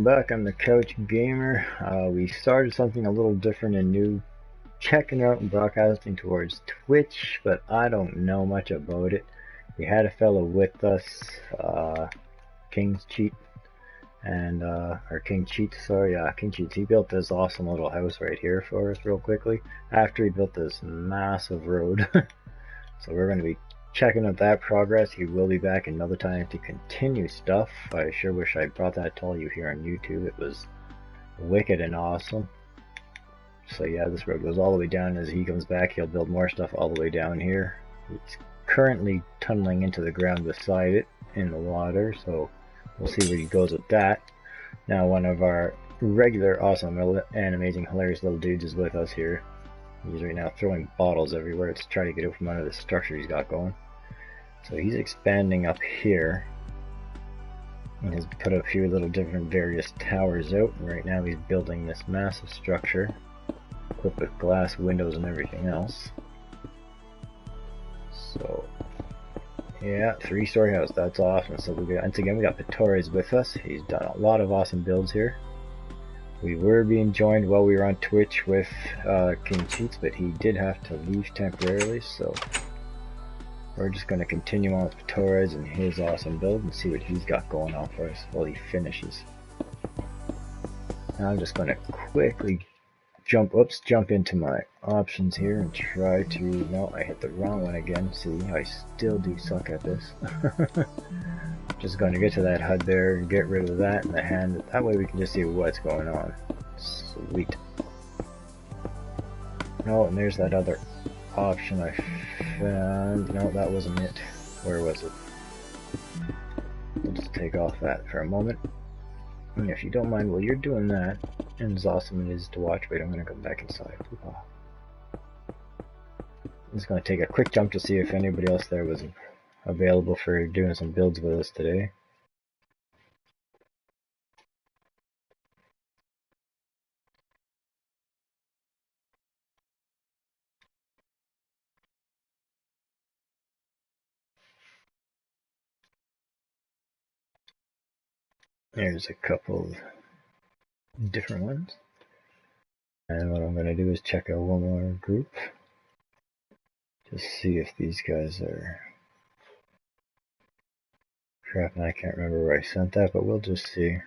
Back on the Couch Gamer. We started something a little different and new, checking out and broadcasting towards Twitch, but I don't know much about it. We had a fellow with us, King's Cheat, and or King Cheat, sorry, King Cheat. He built this awesome little house right here for us real quickly after he built this massive road. So we're going to be checking out that progress. He will be back another time to continue stuff. I sure wish I brought that to all you here on YouTube. It was wicked and awesome. So yeah, this road goes all the way down. As he comes back, he'll build more stuff all the way down here. He's currently tunneling into the ground beside it in the water, so we'll see where he goes with that. Now one of our regular awesome and amazing hilarious little dudes is with us here. He's right now throwing bottles everywhere to try to get out from under the structure he's got going. So he's expanding up here and has put a few little different various towers out. And right now he's building this massive structure equipped with glass windows and everything else. So yeah, 3-story house, that's awesome. So once again we got Pitores with us. He's done a lot of awesome builds here. We were being joined while we were on Twitch with King Cheats, but he did have to leave temporarily, so we're just going to continue on with Pitores and his awesome build and see what he's got going on for us while he finishes. Now I'm just going to quickly jump into my options here and try to, no, I hit the wrong one again. See, I still do suck at this. Just going to get to that HUD there and get rid of that in the hand. That way we can just see what's going on. Sweet. Oh, and there's that other option I found. No, that wasn't it. Where was it? We'll just take off that for a moment. And if you don't mind, while you're doing that, and as awesome it is to watch, wait, I'm going to go back inside. Oh. I'm just going to take a quick jump to see if anybody else there was available for doing some builds with us today. There's a couple of different ones. And what I'm going to do is check out one more group. Just see if these guys are... Crap, and I can't remember where I sent that, but we'll just see.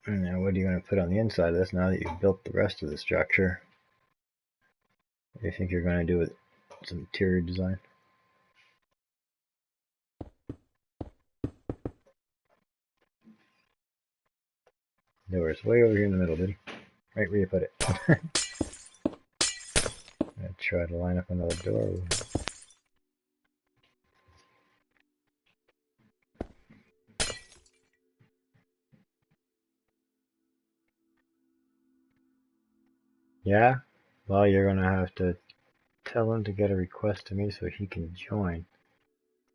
And now what are you going to put on the inside of this now that you've built the rest of the structure? What do you think you're going to do with some interior design? Door's way over here in the middle, dude. Right where you put it. I'm going to try to line up another door. Yeah? Well, you're going to have to tell him to get a request to me so he can join.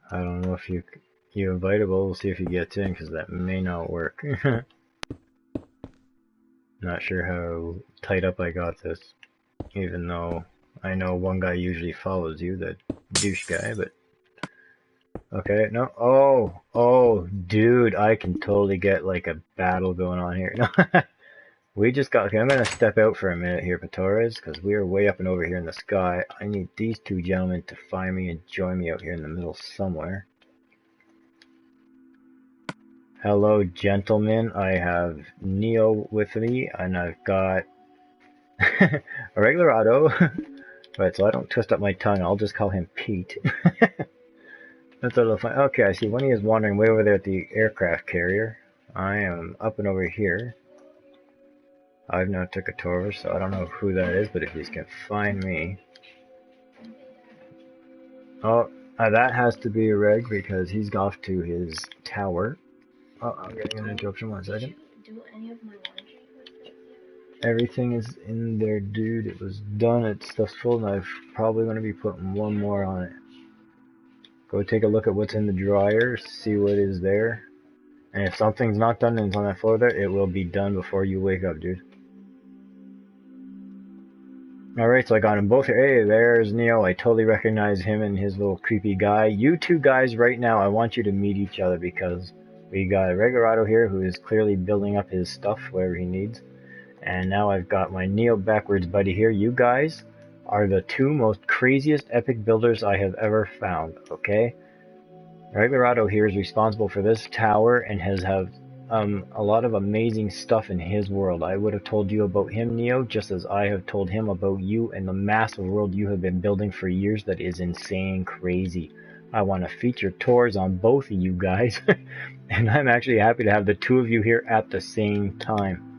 I don't know if you invitable. We'll see if he gets in, because that may not work. Not sure how tight up I got this, even though I know one guy usually follows you, that douche guy, but okay, no, oh, dude, I can totally get like a battle going on here. No, we just got, okay, I'm gonna step out for a minute here, Pitores, because we are way up and over here in the sky. I need these two gentlemen to find me and join me out here in the middle somewhere. Hello, gentlemen. I have Neo with me, and I've got a regular auto. Right, so I don't twist up my tongue. I'll just call him Pete. That's a little fun. Okay, I see. One of you is wandering way over there at the aircraft carrier. I am up and over here. I've now took a tour, so I don't know who that is, but if you can find me. Oh, that has to be a reg because he's off to his tower. Oh, I'm getting an interruption. 1 second. Everything is in there, dude. It was done. It's stuff's full, and I'm probably going to be putting one more on it. Go take a look at what's in the dryer, see what is there. And if something's not done and it's on that floor there, it will be done before you wake up, dude. Alright, so I got them both here. Hey, there's Neo. I totally recognize him and his little creepy guy. You two guys right now, I want you to meet each other because we got Regorado here who is clearly building up his stuff, whatever he needs. And now I've got my Neo backwards buddy here. You guys are the two most craziest epic builders I have ever found, okay? Regorado here is responsible for this tower and has a lot of amazing stuff in his world. I would have told you about him, Neo, just as I have told him about you and the massive world you have been building for years that is insane crazy. I want to feature tours on both of you guys, and I'm actually happy to have the two of you here at the same time.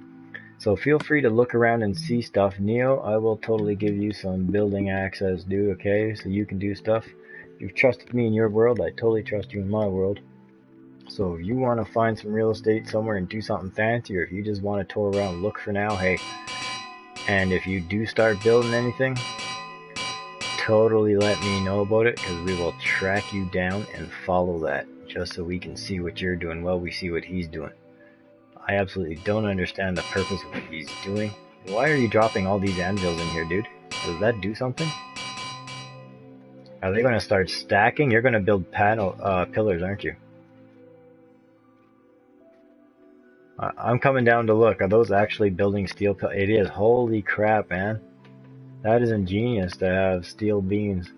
So feel free to look around and see stuff. Neo, I will totally give you some building access, dude, okay? So you can do stuff. You've trusted me in your world, I totally trust you in my world. So if you want to find some real estate somewhere and do something fancy, or if you just want to tour around, look for now, hey. And if you do start building anything, totally let me know about it, because we will track you down and follow that, just so we can see what you're doing while we see what he's doing. I absolutely don't understand the purpose of what he's doing. Why are you dropping all these anvils in here, dude? Does that do something? Are they going to start stacking? You're going to build pillars, aren't you? I'm coming down to look. Are those actually building steel pillars? It is. Holy crap, man. That is ingenious to have steel beams.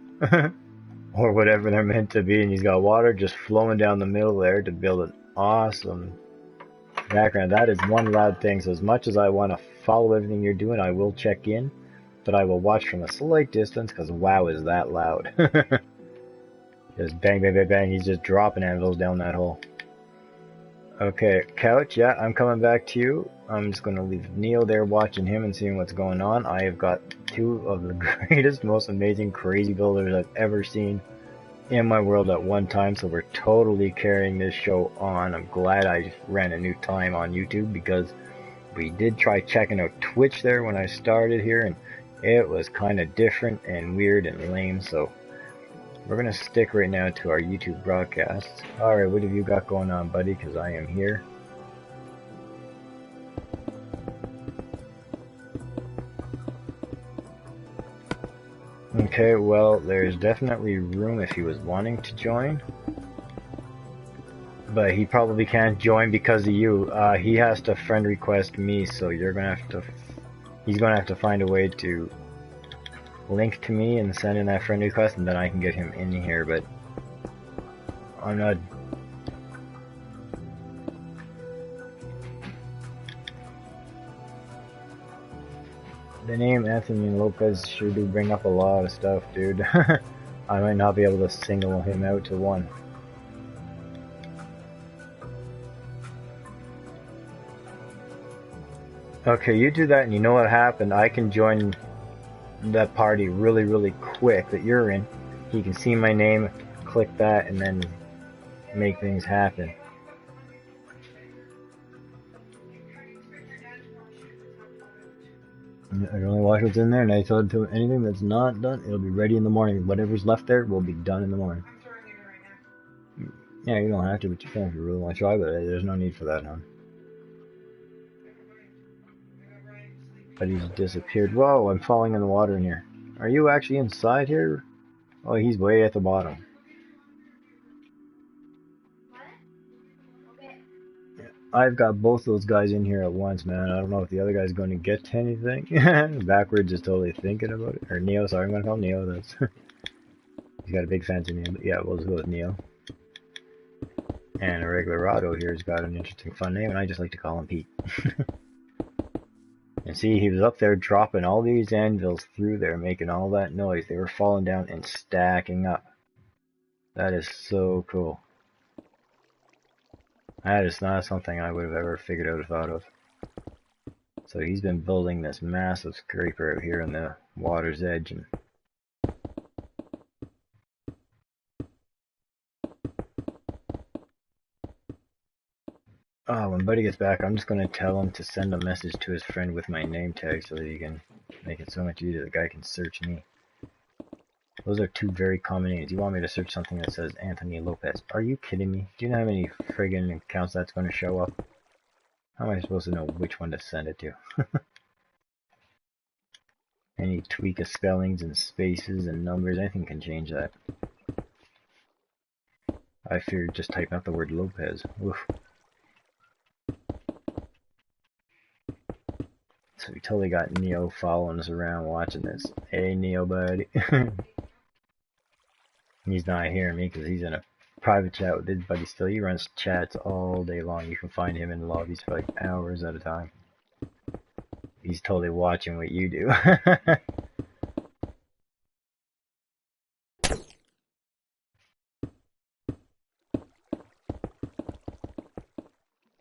Or whatever they're meant to be. And he's got water just flowing down the middle there to build an awesome background. That is one loud thing. So as much as I want to follow everything you're doing, I will check in. But I will watch from a slight distance, because wow, is that loud. Just bang, bang, bang, bang. He's just dropping anvils down that hole. Okay, Couch, yeah, I'm coming back to you. I'm just going to leave Neo there watching him and seeing what's going on. I have got two of the greatest, most amazing, crazy builders I've ever seen in my world at one time, so we're totally carrying this show on. I'm glad I ran a new time on YouTube, because we did try checking out Twitch there when I started here, and it was kind of different and weird and lame, so we're going to stick right now to our YouTube broadcasts. Alright, what have you got going on, buddy? Because I am here. Okay, well, there's definitely room if he was wanting to join. But he probably can't join because of you. He has to friend request me, so you're going to have to... He's going to have to find a way to link to me and send in that friend request, and then I can get him in here, but I'm not... The name Anthony Lopez sure do bring up a lot of stuff, dude. I might not be able to single him out to one. Okay, you do that, and you know what happened? I can join that party really, really quick that you're in. You can see my name, click that, and then make things happen. I can only watch what's in there, and I told him anything that's not done, it'll be ready in the morning. Whatever's left there will be done in the morning. Yeah, you don't have to, but you can if you really want to try, but there's no need for that, hon. But he's disappeared. Whoa, I'm falling in the water in here. Are you actually inside here? Oh, he's way at the bottom. I've got both those guys in here at once, man. I don't know if the other guy's going to get to anything. Backwards is totally thinking about it. Or Neo, sorry, I'm going to call him Neo. That's he's got a big fancy name, but yeah, we'll just go with Neo. And a regular Rado here's got an interesting fun name, and I just like to call him Pete. And see, he was up there dropping all these anvils through there, making all that noise. They were falling down and stacking up. That is so cool. That is not something I would have ever figured out or thought of. So he's been building this massive scraper out here on the water's edge, and oh, when Buddy gets back, I'm just going to tell him to send a message to his friend with my name tag so that he can make it so much easier. The guy can search me. Those are two very common names. You want me to search something that says Anthony Lopez? Are you kidding me? Do you know how many friggin' accounts that's going to show up? How am I supposed to know which one to send it to? Any tweak of spellings and spaces and numbers, anything can change that. I figured just type out the word Lopez. Oof. So we totally got Neo following us around watching this. Hey Neo buddy. He's not hearing me because he's in a private chat with his buddy still. He runs chats all day long. You can find him in lobbies for like hours at a time. He's totally watching what you do.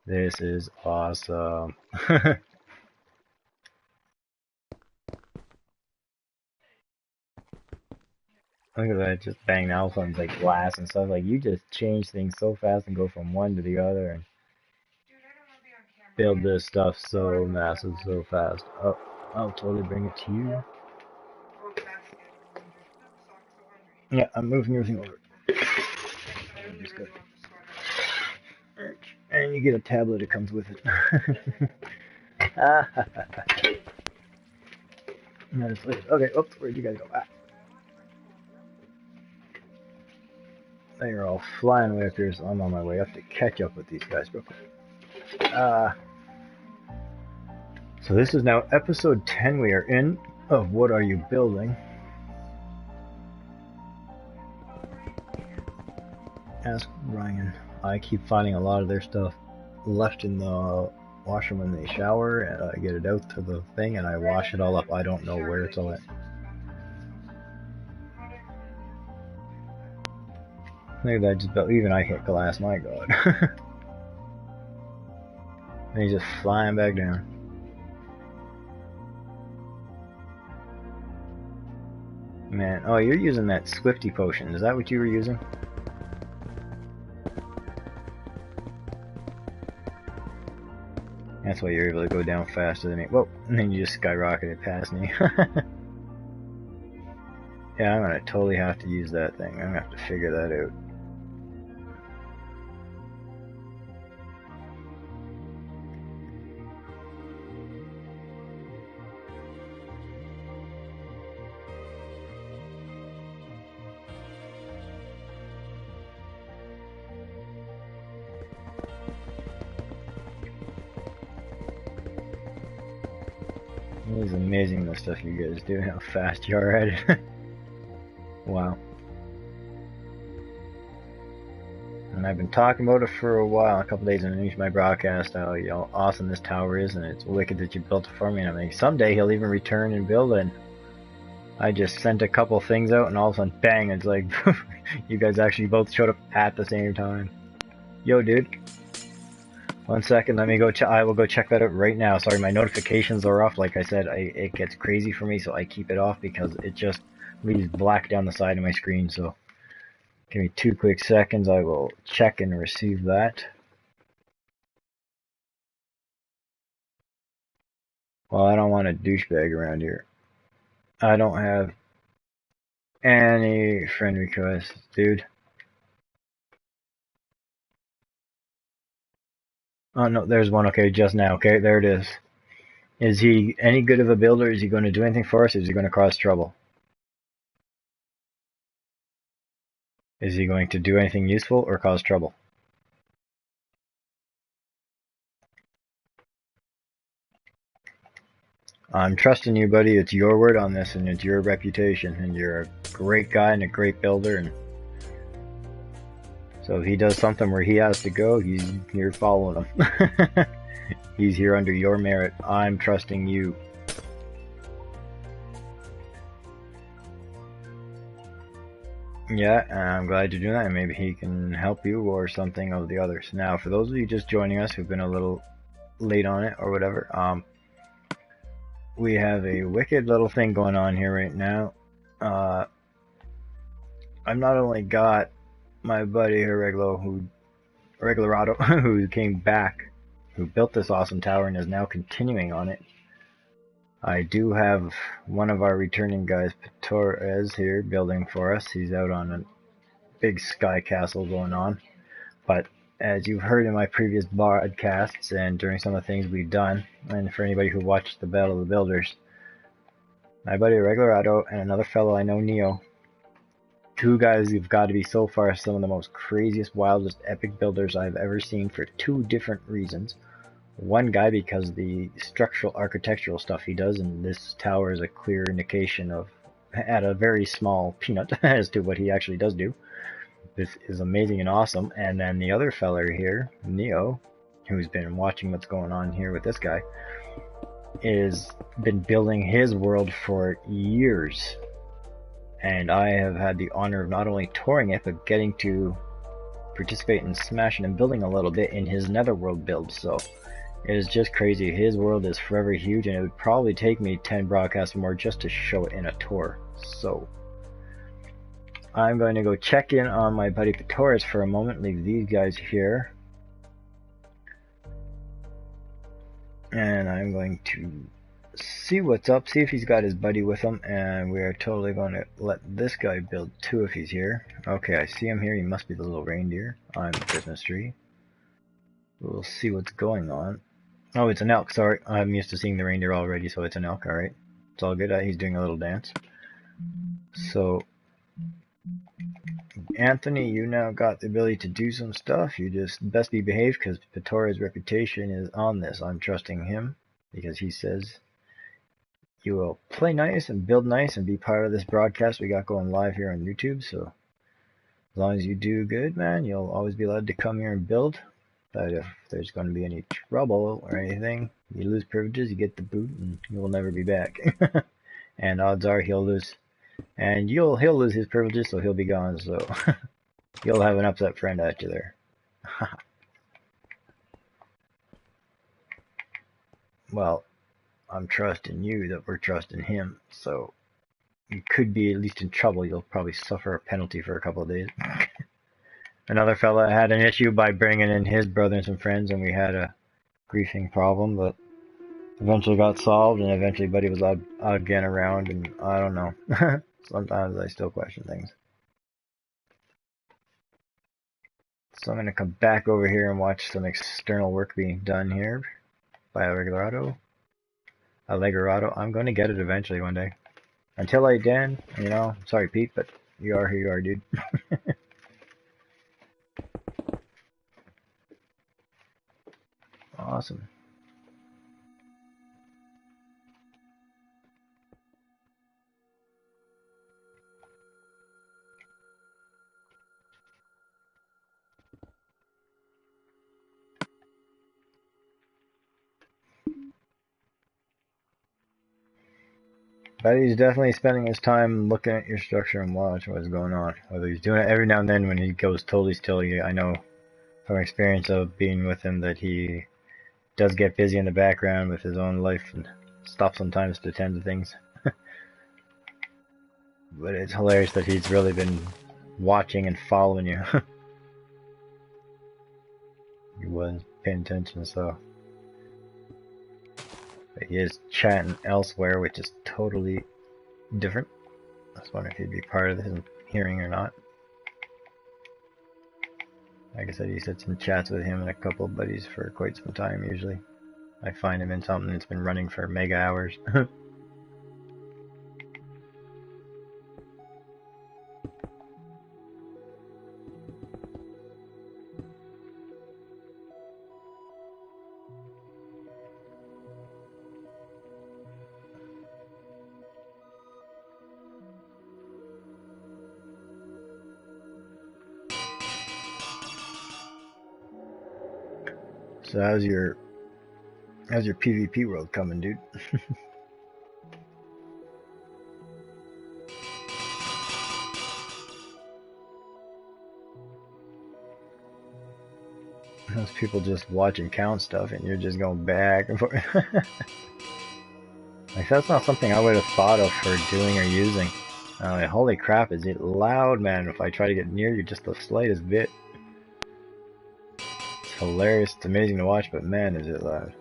This is awesome. Look at that, just banging out on like glass and stuff. Like you just change things so fast and go from one to the other and build this stuff so massive so fast. Oh, I'll totally bring it to you. Yeah, I'm moving everything over. And you get a tablet that comes with it. Okay, oops, where'd you guys go? They are all flying away up here, so I'm on my way up to catch up with these guys real quick. So this is now episode 10 we are in of What Are You Building? Ask Ryan. I keep finding a lot of their stuff left in the washroom when they shower, and I get it out to the thing and I wash it all up. I don't know where it's all at. Look at that, just about even I hit glass, my god. And he's just flying back down. Man, oh, you're using that Swifty potion. Is that what you were using? That's why you're able to go down faster than me. Whoa, and then you just skyrocketed past me. Yeah, I'm gonna totally have to use that thing. I'm gonna have to figure that out. It is amazing the stuff you guys do, how fast you are at it. Wow. And I've been talking about it for a while, a couple days underneath my broadcast, how awesome this tower is, and it's wicked that you built it for me. And I'm like, someday he'll even return and build it. And I just sent a couple things out, and all of a sudden, bang! It's like you guys actually both showed up at the same time. Yo, dude. 1 second, let me go. I will go check that out right now. Sorry, my notifications are off. Like I said, it gets crazy for me, so I keep it off because it just leaves black down the side of my screen. So, give me 2 quick seconds. I will check and receive that. Well, I don't want a douchebag around here. I don't have any friend requests, dude. Oh no, there's one. Okay, just now. Okay, there it is. Is he any good of a builder? Is he going to do anything for us? Is he going to cause trouble? Is he going to do anything useful or cause trouble? I'm trusting you, buddy. It's your word on this, and it's your reputation, and you're a great guy and a great builder. And so if he does something where he has to go, you're following him. He's here under your merit. I'm trusting you. Yeah, I'm glad you're doing that, and maybe he can help you or something of the others. Now, for those of you just joining us who've been a little late on it or whatever, we have a wicked little thing going on here right now. I've not only got my buddy Regularado, who came back, who built this awesome tower and is now continuing on it. I do have one of our returning guys, Torres, here building for us. He's out on a big sky castle going on. But as you've heard in my previous broadcasts and during some of the things we've done, and for anybody who watched the Battle of the Builders, my buddy Regularado, and another fellow I know, Neo. Two guys who've got to be so far some of the most craziest, wildest, epic builders I've ever seen for two different reasons. One guy because the structural architectural stuff he does, and this tower is a clear indication of, at a very small peanut, as to what he actually does do. This is amazing and awesome. And then the other feller here, Neo, who's been watching what's going on here with this guy, is been building his world for years. And I have had the honor of not only touring it, but getting to participate in smashing and building a little bit in his netherworld build. So it is just crazy. His world is forever huge, and it would probably take me 10 broadcasts or more just to show it in a tour. So I'm going to go check in on my buddy Patoris for a moment, leave these guys here. And I'm going to see what's up, see if he's got his buddy with him, and we are totally going to let this guy build too if he's here. Okay, I see him here. He must be the little reindeer. I'm the Christmas tree. We'll see what's going on. Oh, it's an elk, sorry. I'm used to seeing the reindeer already, so it's an elk, alright. It's all good. He's doing a little dance. So, Anthony, you now got the ability to do some stuff. You just best be behaved, because Patoria's reputation is on this. I'm trusting him, because he says you will play nice and build nice and be part of this broadcast we got going live here on YouTube. So as long as you do good, man, you'll always be allowed to come here and build. But if there's going to be any trouble or anything, you lose privileges, you get the boot, and you will never be back. And odds are he'll lose, and he'll lose his privileges, so he'll be gone. So you'll have an upset friend out you there. Well, I'm trusting you that we're trusting him, so you could be at least in trouble. You'll probably suffer a penalty for a couple of days. Another fella had an issue by bringing in his brother and some friends, and we had a griefing problem, but eventually got solved, and eventually Buddy was out again around, and I don't know. Sometimes I still question things. So I'm going to come back over here and watch some external work being done here by Allegorado. I'm going to get it eventually one day. Until I den, you know, sorry Pete, but you are who you are, dude. Awesome. But he's definitely spending his time looking at your structure and watching what's going on. Whether he's doing it every now and then when he goes totally still, I know from experience of being with him that he does get busy in the background with his own life and stops sometimes to attend to things. But it's hilarious that he's really been watching and following you. He wasn't paying attention, so. But he is chatting elsewhere, which is totally different. I was wondering if he'd be part of this and hearing or not. Like I said, he sits and chats with him and a couple of buddies for quite some time usually. I find him in something that's been running for mega hours. So how's your PvP world coming, dude? Those people just watch and count stuff, and you're just going back and forth. Like, that's not something I would have thought of for doing or using. Like, holy crap, is it loud, man, if I try to get near you just the slightest bit. It's hilarious, it's amazing to watch, but man, is it loud.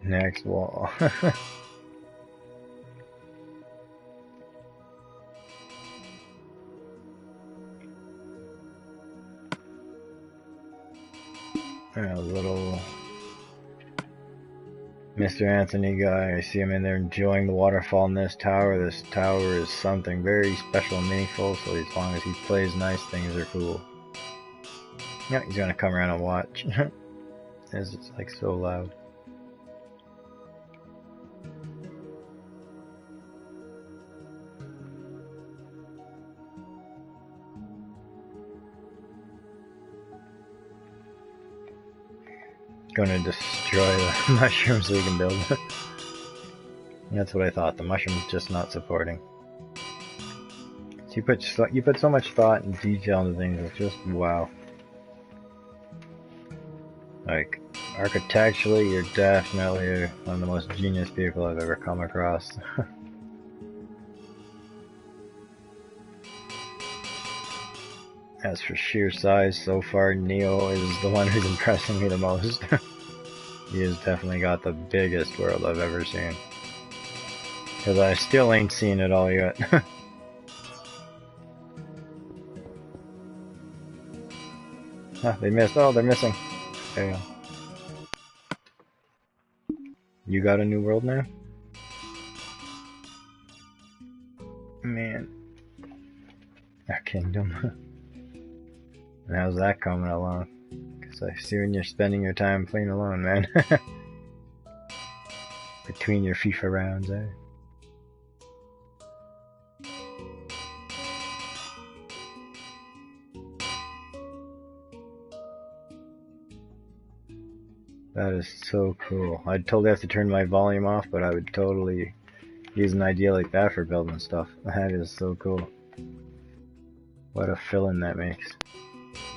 Next wall. A little Mr. Anthony guy, I see him in there enjoying the waterfall in this tower. This tower is something very special and meaningful, so as long as he plays nice, things are cool. Yeah, he's gonna come around and watch. It's like so loud. Gonna destroy the mushrooms so we can build. That's what I thought. The mushrooms just not supporting. So you put so much thought and detail into things. It's just wow. Like architecturally, you're definitely one of the most genius people I've ever come across. As for sheer size, so far Neo is the one who's impressing me the most. He has definitely got the biggest world I've ever seen. Because I still ain't seen it all yet. Huh, they missed. Oh, they're missing. There you go. You got a new world now? Man. A kingdom. And how's that coming along? Because I see when you're spending your time playing alone, man. Between your FIFA rounds, eh? That is so cool. I'd totally have to turn my volume off, but I would totally use an idea like that for building stuff. That is so cool. What a fill-in that makes.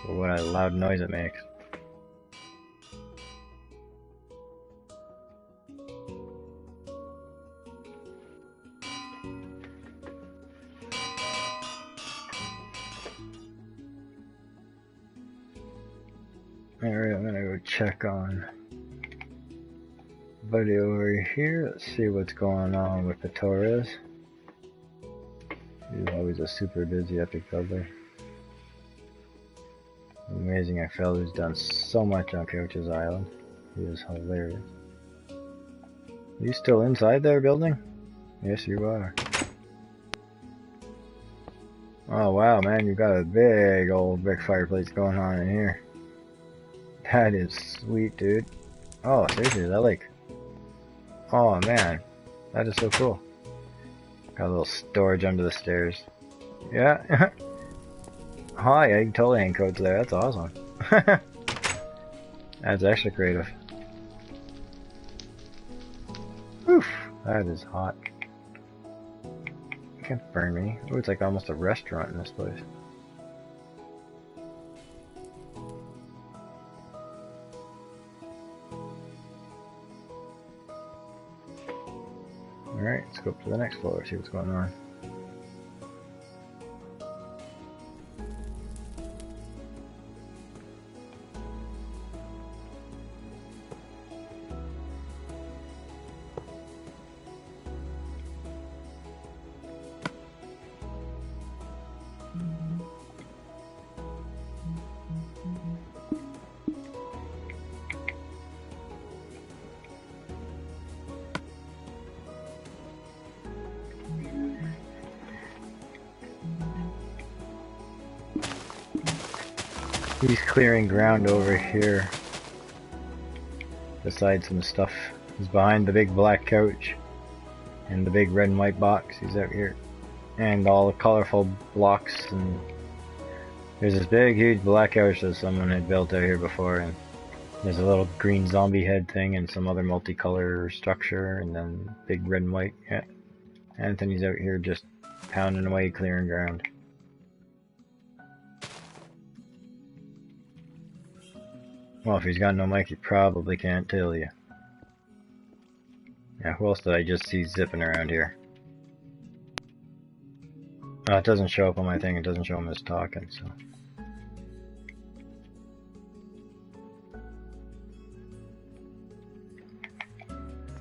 Or what a loud noise it makes. Alright, I'm gonna go check on buddy over here. Let's see what's going on with the Torres. He's always a super busy epic builder. Amazing a fellow who's done so much on Coach's Island. He is hilarious. Are you still inside there building? Yes, you are. Oh wow, man, you've got a big old brick fireplace going on in here. That is sweet, dude. Oh, seriously, is that like... Oh man, that is so cool. Got a little storage under the stairs. Yeah. Hi, I can totally hang codes there. That's awesome. That's extra creative. Oof, that is hot. You can't burn me. Ooh, it's like almost a restaurant in this place. Alright, let's go up to the next floor, see what's going on. He's clearing ground over here. Beside some stuff. He's behind the big black couch. And the big red and white box. He's out here. And all the colorful blocks. And there's this big huge black couch that someone had built out here before. And there's a little green zombie head thing and some other multicolor structure. And then big red and white. Yeah. Anthony's out here just pounding away clearing ground. Well, if he's got no mic, he probably can't tell you. Yeah, who else did I just see zipping around here? Oh, it doesn't show up on my thing, it doesn't show him as talking, so.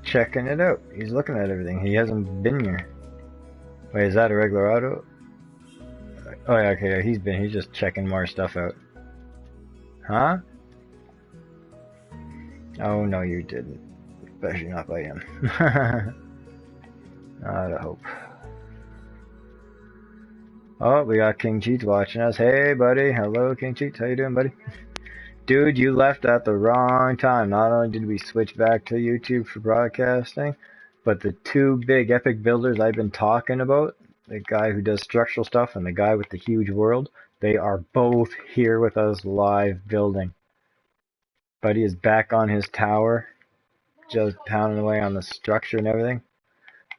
Checking it out. He's looking at everything. He hasn't been here. Wait, is that a regular auto? Oh yeah, okay, yeah, he's just checking more stuff out. Huh? Oh no, you didn't. especially not by him. Not a hope. Oh, we got King Cheats watching us. Hey, buddy. Hello, King Cheats. How you doing, buddy? Dude, you left at the wrong time. Not only did we switch back to YouTube for broadcasting, but the two big epic builders I've been talking about, the guy who does structural stuff and the guy with the huge world, they are both here with us live building. Buddy is back on his tower, just pounding away on the structure and everything.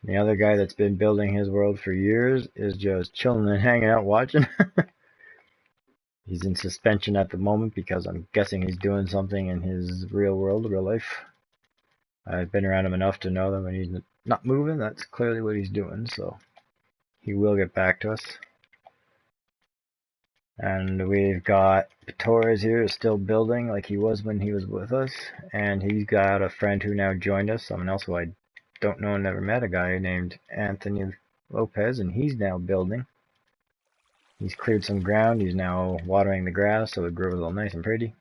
The other guy that's been building his world for years is just chilling and hanging out watching. He's in suspension at the moment because I'm guessing he's doing something in his real world, real life. I've been around him enough to know that when he's not moving, that's clearly what he's doing, so he will get back to us. And we've got Torres here is still building like he was when he was with us, and he's got a friend who now joined us, someone else who I don't know and never met, a guy named Anthony Lopez, and he's now building. He's cleared some ground, he's now watering the grass so it grows all nice and pretty.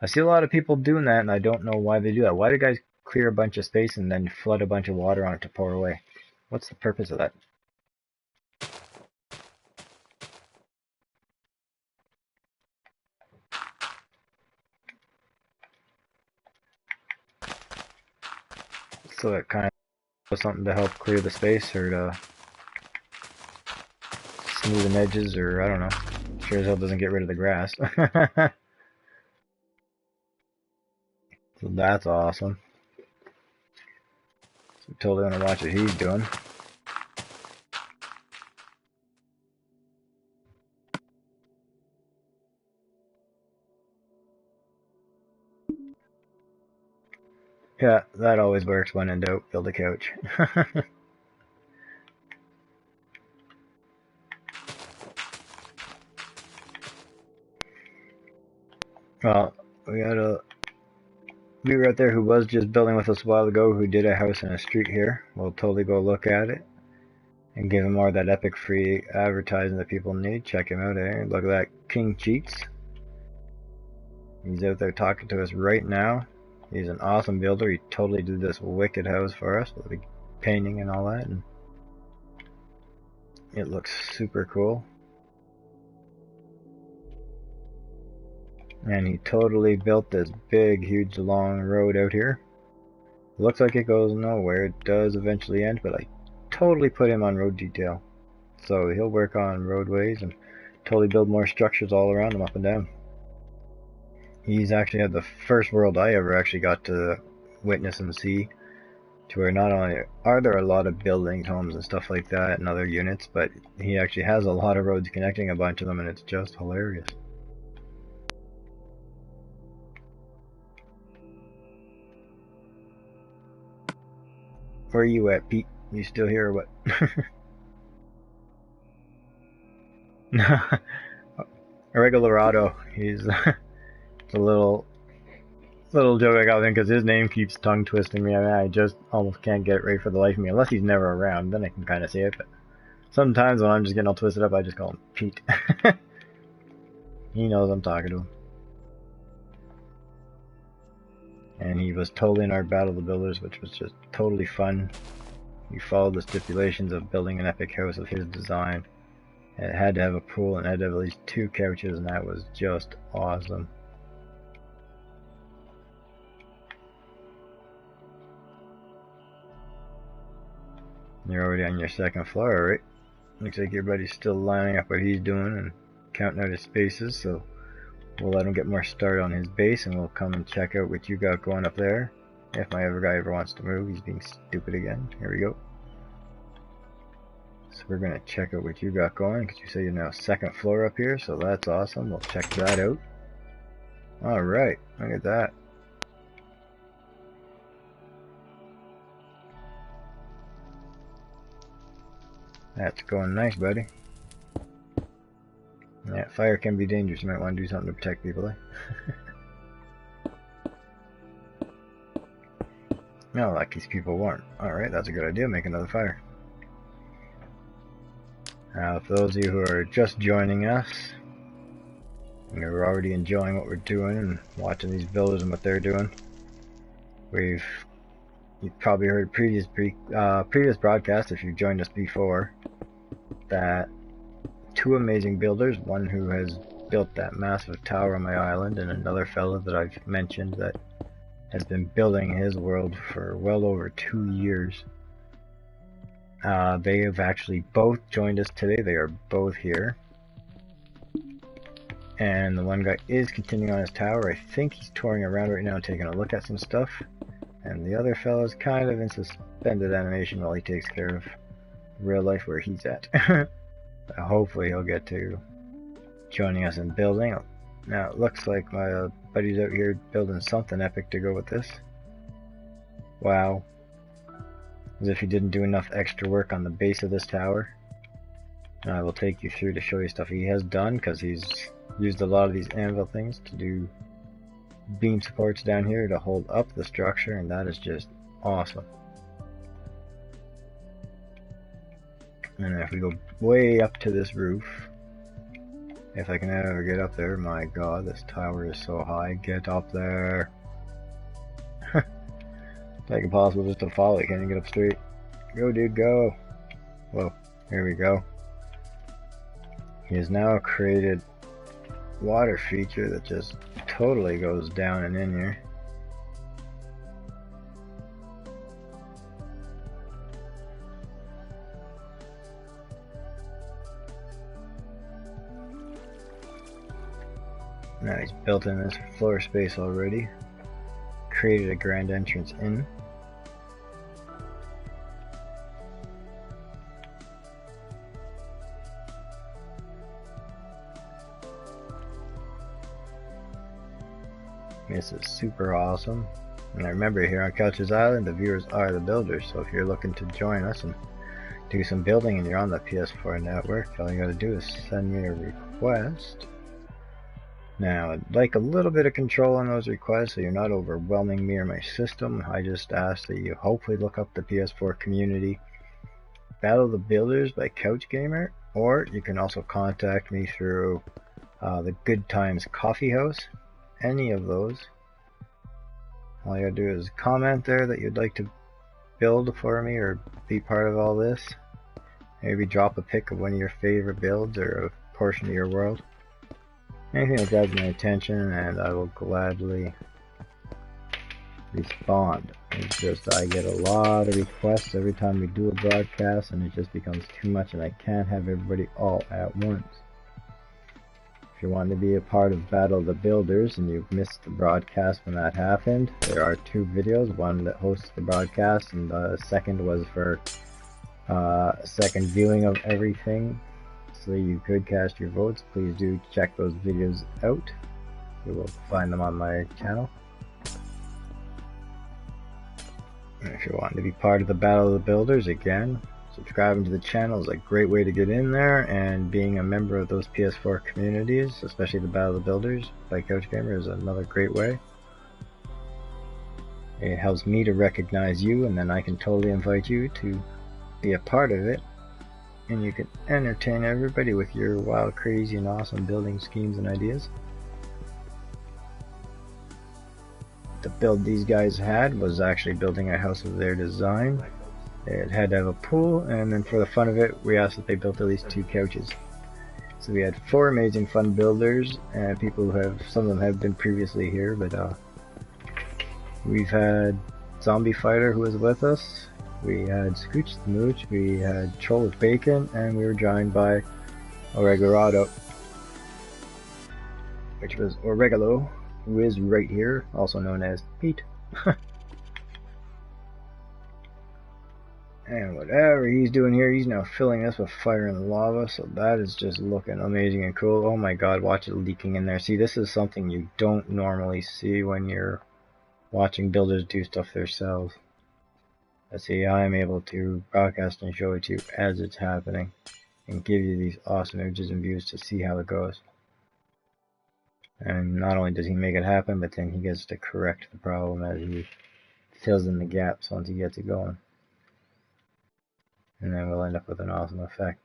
I see a lot of people doing that and I don't know why they do that. Why do guys clear a bunch of space and then flood a bunch of water on it to pour away? What's the purpose of that? So it kind of does something to help clear the space or to smoothen edges, or I don't know. Sure as hell doesn't get rid of the grass. So that's awesome. So totally want to watch what he's doing. Yeah, that always works when in doubt. Build a couch. Well, we got a viewer out there who was just building with us a while ago who did a house in a street here. We'll totally go look at it and give him more of that epic free advertising that people need. Check him out there. Look at that, King Cheats. He's out there talking to us right now. He's an awesome builder. He totally did this wicked house for us with the painting and all that. And it looks super cool. And he totally built this big, huge, long road out here. It looks like it goes nowhere. It does eventually end, but I totally put him on road detail. So he'll work on roadways and totally build more structures all around him, up and down. He's actually had the first world I ever actually got to witness and see, to where not only are there a lot of buildings, homes and stuff like that and other units, but he actually has a lot of roads connecting a bunch of them, and it's just hilarious. Where are you at, Pete? You still here or what? A regular auto. He's it's a little joke I got with him because his name keeps tongue twisting me. I mean, I just almost can't get it right for the life of me, unless he's never around. Then I can kind of say it. But sometimes when I'm just getting all twisted up, I just call him Pete. He knows I'm talking to him. And he was totally in our Battle of the Builders, which was just totally fun. He followed the stipulations of building an epic house of his design. It had to have a pool and it had to have at least 2 couches, and that was just awesome. You're already on your 2nd floor, right? Looks like your buddy's still lining up what he's doing and counting out his spaces, so we'll let him get more start on his base and we'll come and check out what you got going up there. If my other guy ever wants to move, he's being stupid again. Here we go. So we're going to check out what you got going, because you say you're now 2nd floor up here, so that's awesome. We'll check that out. Alright, look at that. That's going nice, buddy. Yeah, fire can be dangerous. You might want to do something to protect people, eh? No, like these people weren't. Alright, that's a good idea. Make another fire. Now, for those of you who are just joining us, and you're already enjoying what we're doing and watching these builders and what they're doing, You've probably heard previous broadcasts, if you've joined us before, that two amazing builders, one who has built that massive tower on my island, and another fellow that I've mentioned that has been building his world for well over 2 years. They have actually both joined us today. They are both here. And the one guy is continuing on his tower. I think he's touring around right now and taking a look at some stuff. And the other fellow's kind of in suspended animation while he takes care of real life where he's at. Hopefully he'll get to joining us in building. Now it looks like my buddy's out here building something epic to go with this. Wow. As if he didn't do enough extra work on the base of this tower. And I will take you through to show you stuff he has done, because he's used a lot of these anvil things to do beam supports down here to hold up the structure, and that is just awesome. And if we go way up to this roof, if I can ever get up there, my god, this tower is so high. Get up there. It's like impossible just to follow it. Can't even get up straight. Go, dude, go. Whoa, here we go. He has now created water feature that just totally goes down and in here. Now he's built in this floor space already. Created a grand entrance in. This is super awesome. And remember, here on Couch's Island, the viewers are the builders, so if you're looking to join us and do some building and you're on the PS4 network, all you gotta do is send me a request. Now, I'd like a little bit of control on those requests so you're not overwhelming me or my system. I just ask that you hopefully look up the PS4 community Battle of the Builders by Couch Gamer, or you can also contact me through the Good Times Coffee House. Any of those. All you gotta do is comment there that you'd like to build for me or be part of all this. Maybe drop a pic of one of your favorite builds or a portion of your world. Anything that grabs my attention, and I will gladly respond. It's just I get a lot of requests every time we do a broadcast, and it just becomes too much, and I can't have everybody all at once. If you want to be a part of Battle of the Builders and you've missed the broadcast when that happened, there are two videos, one that hosts the broadcast and the second was for a second viewing of everything, so you could cast your votes. Please do check those videos out. You will find them on my channel. And if you want to be part of the Battle of the Builders, again, subscribing to the channel is a great way to get in there, and being a member of those PS4 communities, especially the Battle of the Builders by Couch Gamer, is another great way. It helps me to recognize you, and then I can totally invite you to be a part of it, and you can entertain everybody with your wild, crazy, and awesome building schemes and ideas. The build these guys had was actually building a house of their design. It had to have a pool, and then for the fun of it, we asked that they built at least 2 couches. So we had 4 amazing fun builders, and people who have, some of them have been previously here, but we've had Zombie Fighter who was with us, we had Scooch the Mooch, we had Troll with Bacon, and we were joined by Oregorado, which was Oregalo, who is right here, also known as Pete. And whatever he's doing here, he's now filling this with fire and lava, so that is just looking amazing and cool. Oh my god, watch it leaking in there. See, this is something you don't normally see when you're watching builders do stuff themselves. But see, I'm able to broadcast and show it to you as it's happening, and give you these awesome images and views to see how it goes. And not only does he make it happen, but then he gets to correct the problem as he fills in the gaps once he gets it going. And then we'll end up with an awesome effect.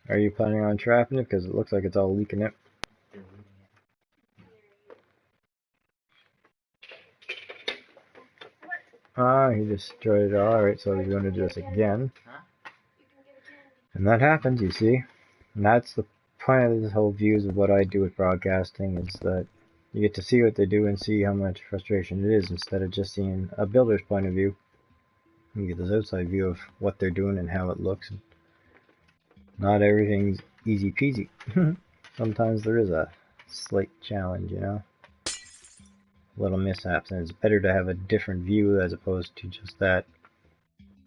Are you planning on trapping it? Because it looks like it's all leaking it. Ah, he destroyed it. Alright, so he's going to do this again. And that happens, you see. And that's the point of this whole views of what I do with broadcasting, is that you get to see what they do and see how much frustration it is, instead of just seeing a builder's point of view. You get this outside view of what they're doing and how it looks. Not everything's easy peasy. Sometimes there is a slight challenge, you know? Little mishaps, and it's better to have a different view as opposed to just that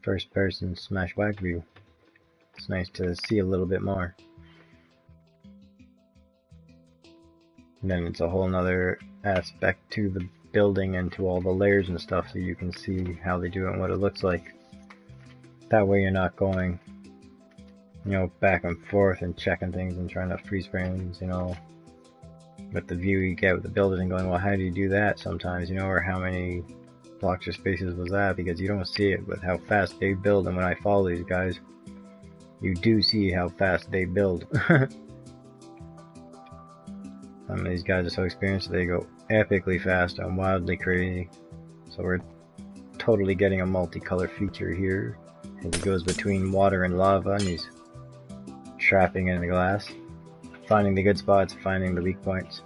first person smash whack view. It's nice to see a little bit more. And then it's a whole nother aspect to the building and to all the layers and stuff, so you can see how they do it and what it looks like. That way you're not going, you know, back and forth and checking things and trying to freeze frames, you know, with the view you get with the building and going, well, how do you do that sometimes, you know, or how many blocks or spaces was that, because you don't see it with how fast they build. And when I follow these guys, you do see how fast they build. Some of these guys are so experienced, they go epically fast and wildly crazy. So we're totally getting a multicolor feature here. And he goes between water and lava, and he's trapping in the glass, finding the good spots, finding the weak points.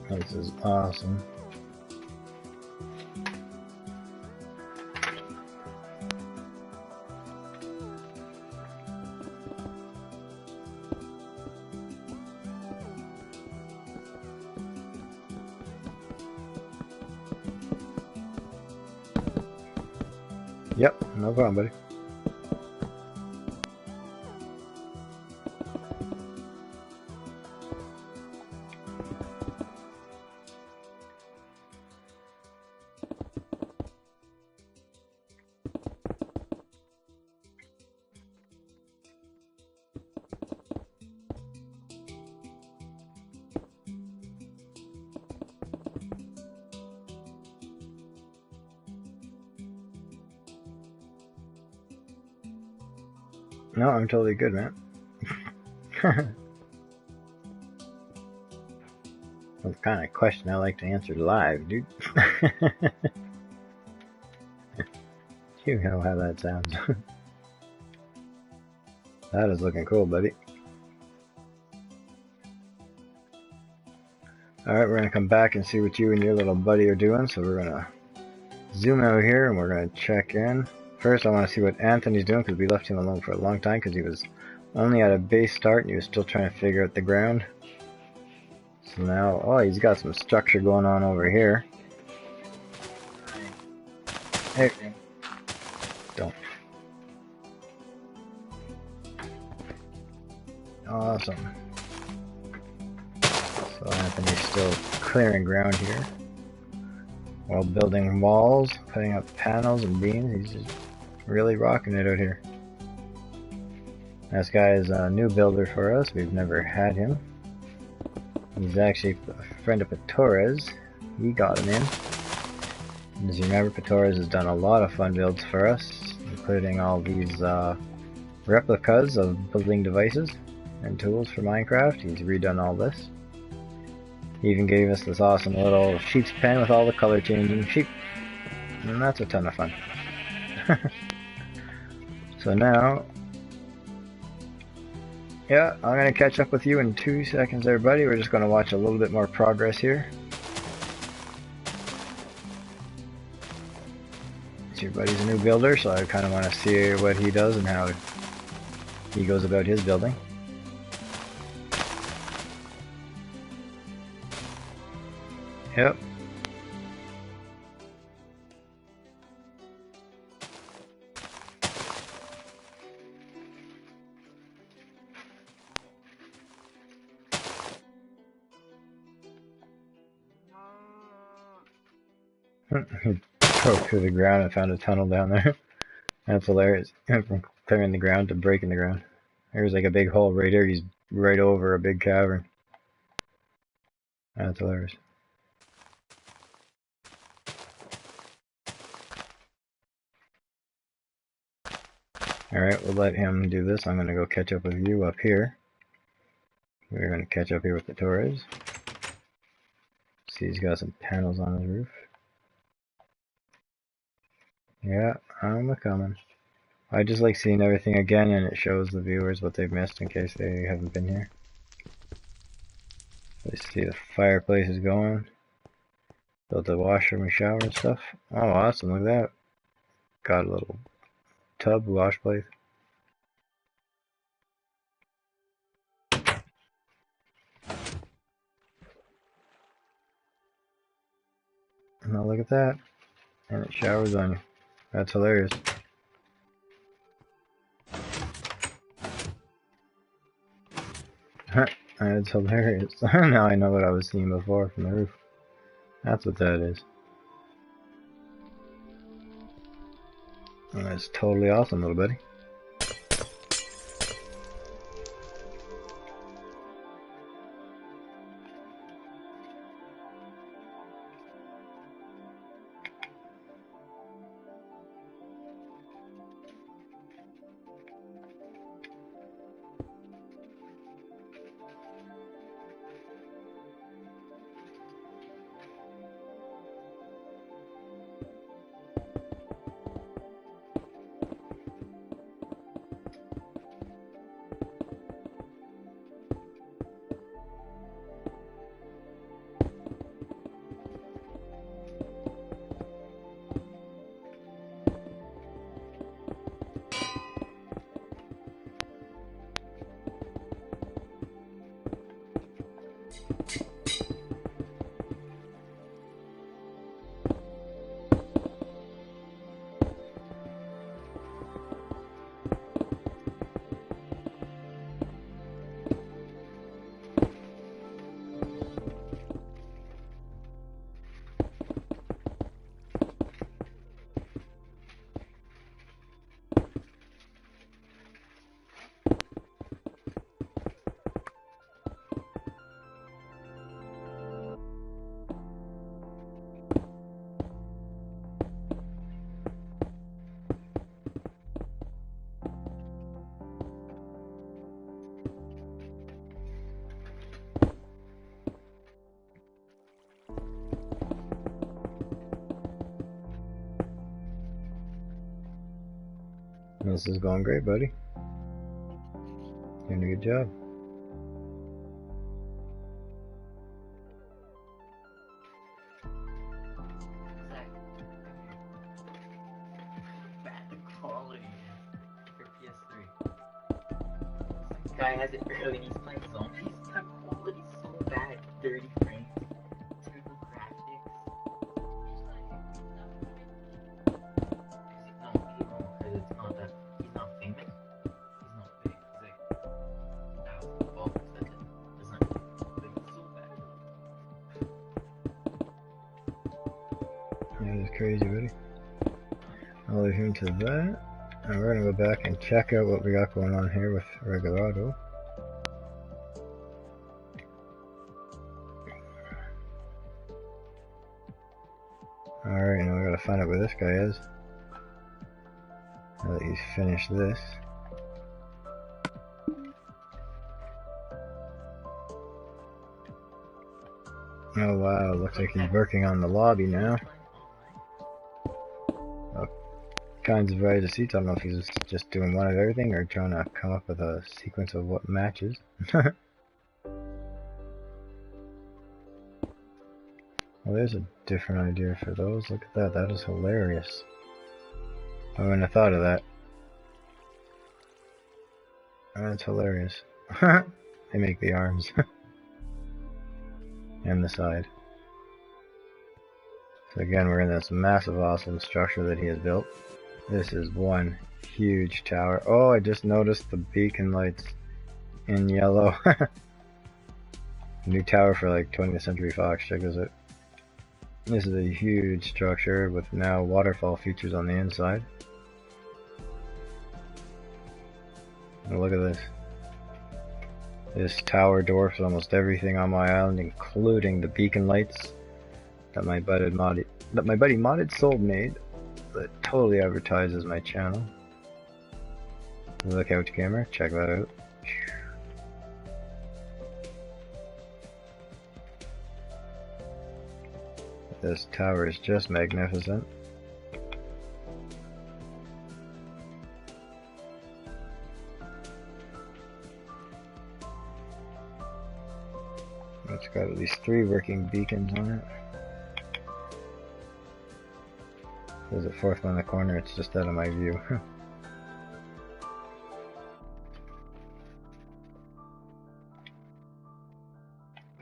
This is awesome. Yep, no problem, buddy. No, I'm totally good, man. That's the kind of question I like to answer live, dude. You know how that sounds. That is looking cool, buddy. Alright, we're gonna come back and see what you and your little buddy are doing, so we're gonna zoom out here and we're gonna check in. First, I want to see what Anthony's doing, because we left him alone for a long time because he was only at a base start and he was still trying to figure out the ground. So now, oh, he's got some structure going on over here. Hey, don't. Awesome. So Anthony's still clearing ground here while building walls, putting up panels and beams. He's just really rocking it out here. This guy is a new builder for us. We've never had him. He's actually a friend of Petores. He got him in. And as you remember, Petores has done a lot of fun builds for us, including all these replicas of building devices and tools for Minecraft. He's redone all this. He even gave us this awesome little sheep's pen with all the color changing sheep. And that's a ton of fun. So now, yeah, I'm going to catch up with you in 2 seconds, everybody. We're just going to watch a little bit more progress here. Your buddy's a new builder, so I kind of want to see what he does and how he goes about his building. Yep. He broke through the ground and found a tunnel down there. That's hilarious. From clearing the ground to breaking the ground. There's like a big hole right here. He's right over a big cavern. That's hilarious. Alright, we'll let him do this. I'm going to go catch up with you up here. We're going to catch up here with the Torres. See, he's got some panels on his roof. Yeah, I'm a-coming. I just like seeing everything again, and it shows the viewers what they've missed in case they haven't been here. Let's see, the fireplace is going. Built a washroom and shower and stuff. Oh, awesome, look at that. Got a little tub, wash place. Now look at that. And it showers on you. That's hilarious. That's hilarious. Now I know what I was seeing before from the roof. That's what that is. And that's totally awesome, little buddy. This is going great, buddy. Doing a good job. Bad quality for PS3. This guy has it early and he's playing zombies. The quality's so bad. 30 frames. Terrible graphics. No, he won't, because it's not that. He's not famous. He's not big. He's like 1,000 followers. That's it. That's not. But he's so bad. Yeah, that's crazy, buddy. I'll leave him to that. And we're gonna go back and check out what we got going on here with Regulado. Alright, now we gotta find out where this guy is. Now that he's finished this. Oh wow, looks like he's working on the lobby now. Kinds of variety of seats. I don't know if he's just doing one of everything or trying to come up with a sequence of what matches. Well, there's a different idea for those. Look at that. That is hilarious. I wouldn't have thought of that. That's hilarious. They make the arms. And the side. So again, we're in this massive, awesome structure that he has built. This is one huge tower. Oh, I just noticed the beacon lights in yellow. New tower for like 20th Century Fox. Check this out. This is a huge structure with now waterfall features on the inside. And look at this. This tower dwarfs almost everything on my island, including the beacon lights that my buddy Modded Soul made, that totally advertises my channel. The couch camera, check that out. This tower is just magnificent. It's got at least 3 working beacons on it. There's a 4th one in the corner, it's just out of my view.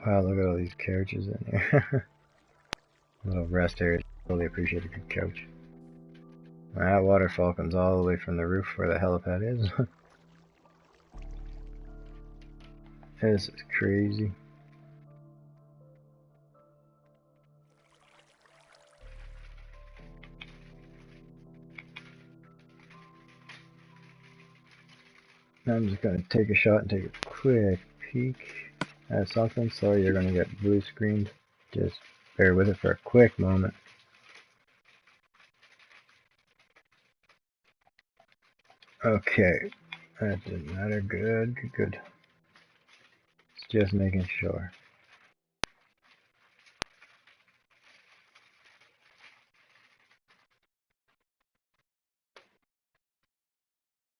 Wow, look at all these couches in here. Little rest area. Really appreciate a good couch. That waterfall comes all the way from the roof where the helipad is. This is crazy. I'm just gonna take a shot and take a quick peek at something. Sorry, you're gonna get blue screened. Just bear with it for a quick moment. Okay, that didn't matter. Good, good, good. It's just making sure.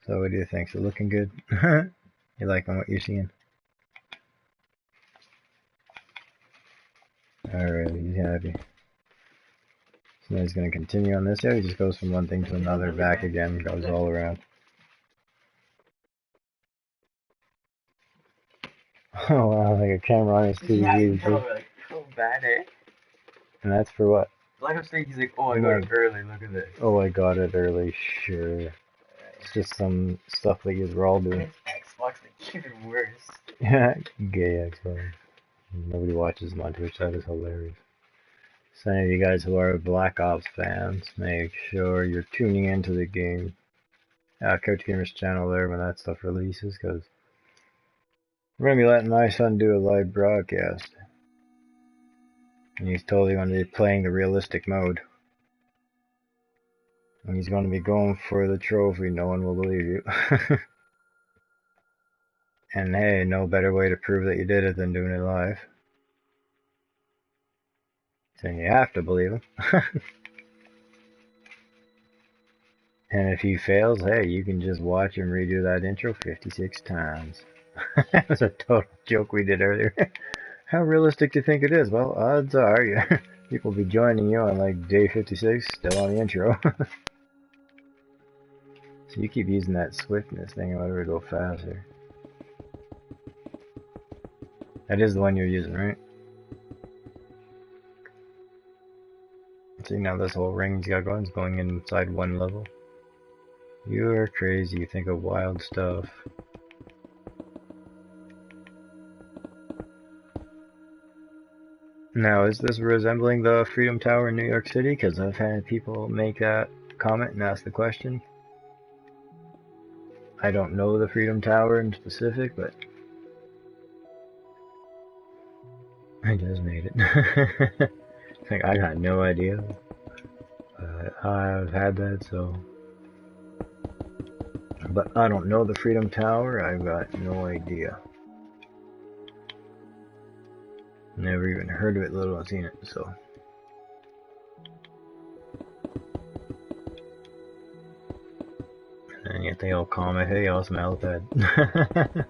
So what do you think? Is it looking good? You liking what you're seeing? Alright, he's happy. So now he's going to continue on this. Yeah, he just goes from one thing to another, back again, goes all around. Oh wow, like a camera on his TV. Yeah, I know, like, so bad, eh? And that's for what? Like I'm saying, he's like, oh, I got it early, look at this. Oh, I got it early, sure. It's just some stuff that we're all doing. It's Xbox, like, even worse. Yeah, gay Xbox. Nobody watches them on Twitch, that is hilarious. So any of you guys who are Black Ops fans, make sure you're tuning into the game. Coach Gamer's channel there when that stuff releases, because we're going to be letting my son do a live broadcast. And he's totally going to be playing the realistic mode. And he's going to be going for the trophy, no one will believe you. And hey, no better way to prove that you did it than doing it live. So you have to believe him. And if he fails, hey, you can just watch him redo that intro 56 times. That was a total joke we did earlier. How realistic do you think it is? Well, odds are people will be joining you on like day 56, still on the intro. So you keep using that swiftness thing in order to go faster. That is the one you're using, right? See, now this whole ring's got going, it's going inside one level. You're crazy, you think of wild stuff. Now, is this resembling the Freedom Tower in New York City? Because I've had people make that comment and ask the question. I don't know the Freedom Tower in specific, but I just made it. Like, I got no idea. I've had that, so. But I don't know the Freedom Tower. I've got no idea. Never even heard of it, let alone seen it, so. And yet they all comment, hey, awesome helipad.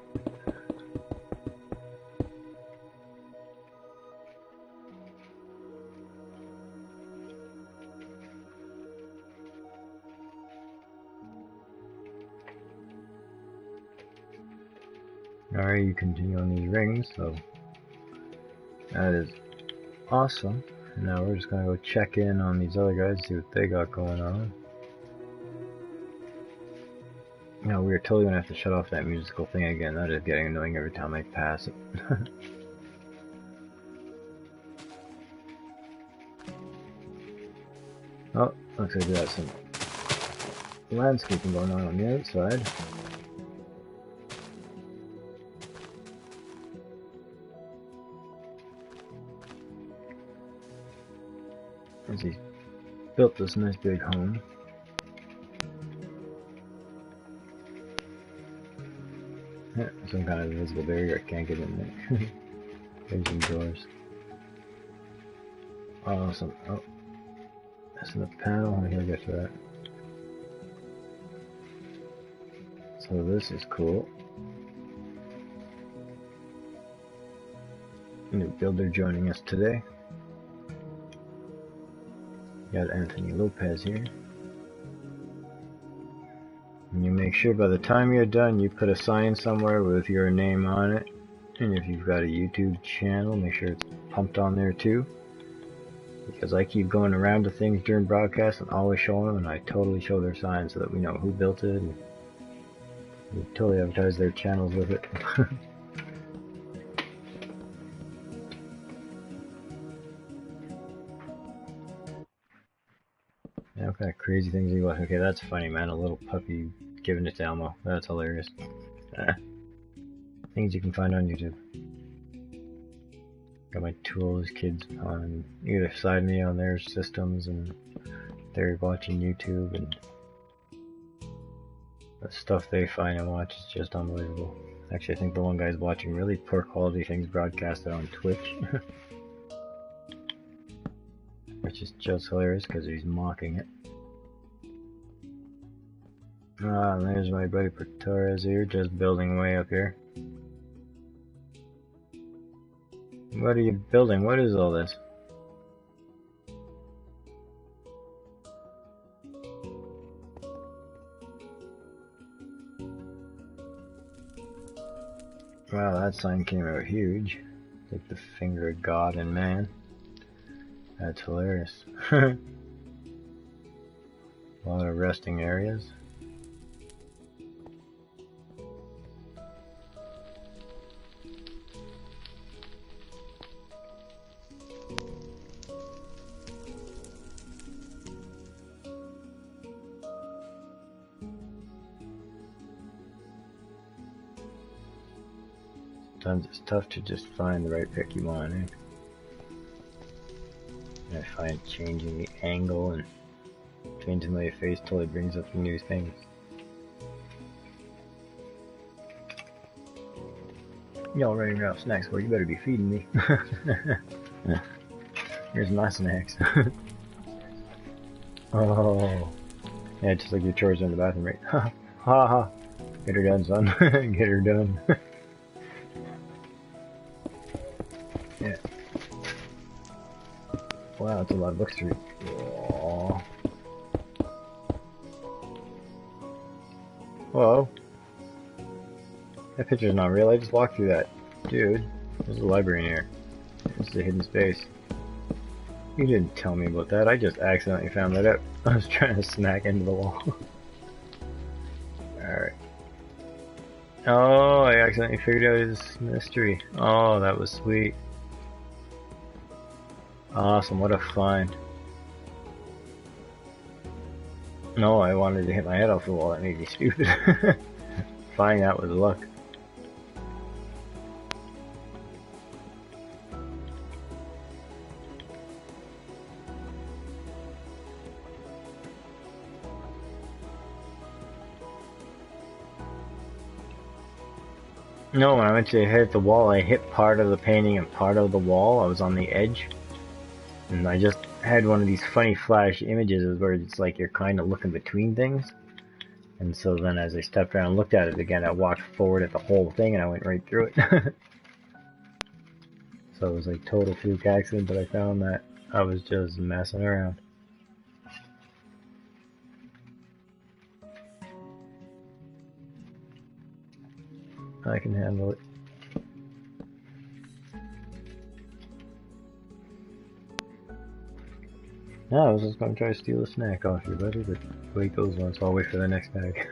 Alright, you continue on these rings, so that is awesome. Now we're just gonna go check in on these other guys, see what they got going on. Now we're totally gonna have to shut off that musical thing again. That is getting annoying every time I pass it. Oh, looks like we got some landscaping going on the outside. As he built this nice big home. Yeah, some kind of invisible barrier, I can't get in there. There's some doors. Awesome. Oh, that's in the panel. I'm gonna get to that. So this is cool. New builder joining us today. Got Anthony Lopez here. And you make sure by the time you're done, you put a sign somewhere with your name on it. And if you've got a YouTube channel, make sure it's pumped on there too. Because I keep going around to things during broadcasts and always showing them, and I totally show their signs so that we know who built it. And we totally advertise their channels with it. Yeah, what kind of crazy things you watch? Okay, that's funny, man. A little puppy giving it to Elmo. That's hilarious. Things you can find on YouTube. Got my tools kids on either side of me on their systems, and they're watching YouTube, and the stuff they find and watch is just unbelievable. Actually, I think the one guy's watching really poor quality things broadcasted on Twitch. Which is just hilarious because he's mocking it. Ah, and there's my buddy Torres here, just building way up here. What are you building? What is all this? Wow, that sign came out huge. Like the finger of God and man. That's hilarious. A lot of resting areas. Sometimes it's tough to just find the right pick you want, eh? I find changing the angle and changing my face totally brings up new things. Y'all ready to have snacks? Well, you better be feeding me. Here's my snacks. Oh. Yeah, just like your chores in the bathroom, right? Ha ha. Get her done, son. Get her done. Yeah. Wow, that's a lot of books to read. Aww. Whoa. That picture's not real, I just walked through that. Dude, there's a library in here. It's a hidden space. You didn't tell me about that, I just accidentally found that out. I was trying to snack into the wall. Alright. Oh, I accidentally figured out his mystery. Oh, that was sweet. Awesome, what a find. No, I wanted to hit my head off the wall, that made me stupid. Finding that was luck. No, when I went to hit the wall, I hit part of the painting and part of the wall. I was on the edge. And I just had one of these funny flash images where it's like you're kind of looking between things. And so then as I stepped around and looked at it again, I walked forward at the whole thing and I went right through it. So it was like total fluke accident, but I found that I was just messing around. I can handle it. No, I was just gonna try to steal a snack off you, buddy, but the way it goes on, so I'll wait for the next bag.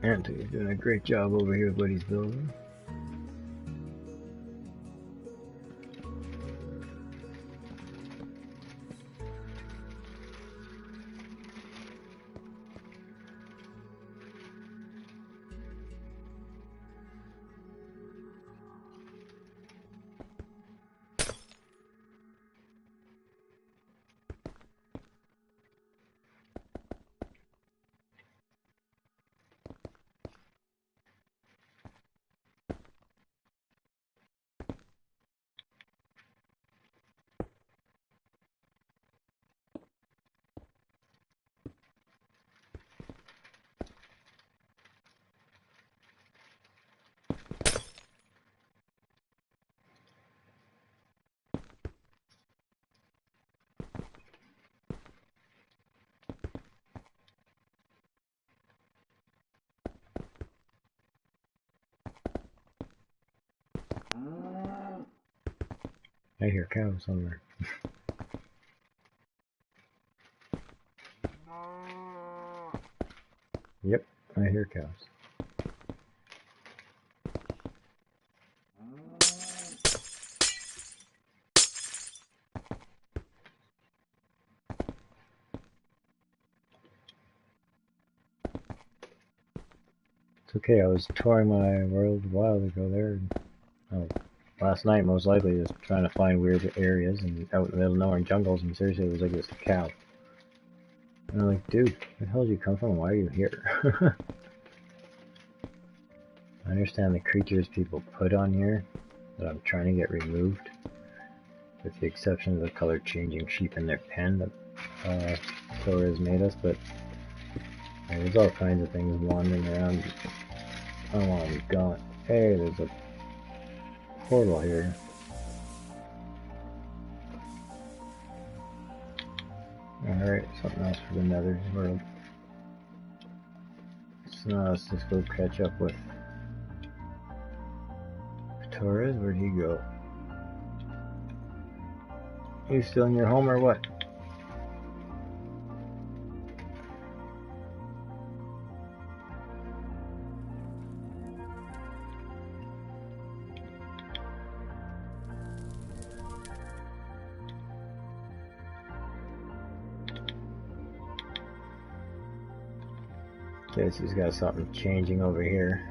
Anthony's doing a great job over here with what he's building. I hear cows somewhere. Yep, I hear cows. It's okay, I was touring my world a while ago there. Last night, most likely, just trying to find weird areas and out in the middle of nowhere in jungles, and seriously, it was like this cow. And I'm like, dude, where the hell did you come from? Why are you here? I understand the creatures people put on here that I'm trying to get removed, with the exception of the color changing sheep in their pen that Thor has made us, but there's all kinds of things wandering around. I don't want to be gone. Hey, there's a portal here. Alright, something else for the nether world. So now let's just go catch up with Torres. Where'd he go? You still in your home or what? Okay, so he's got something changing over here.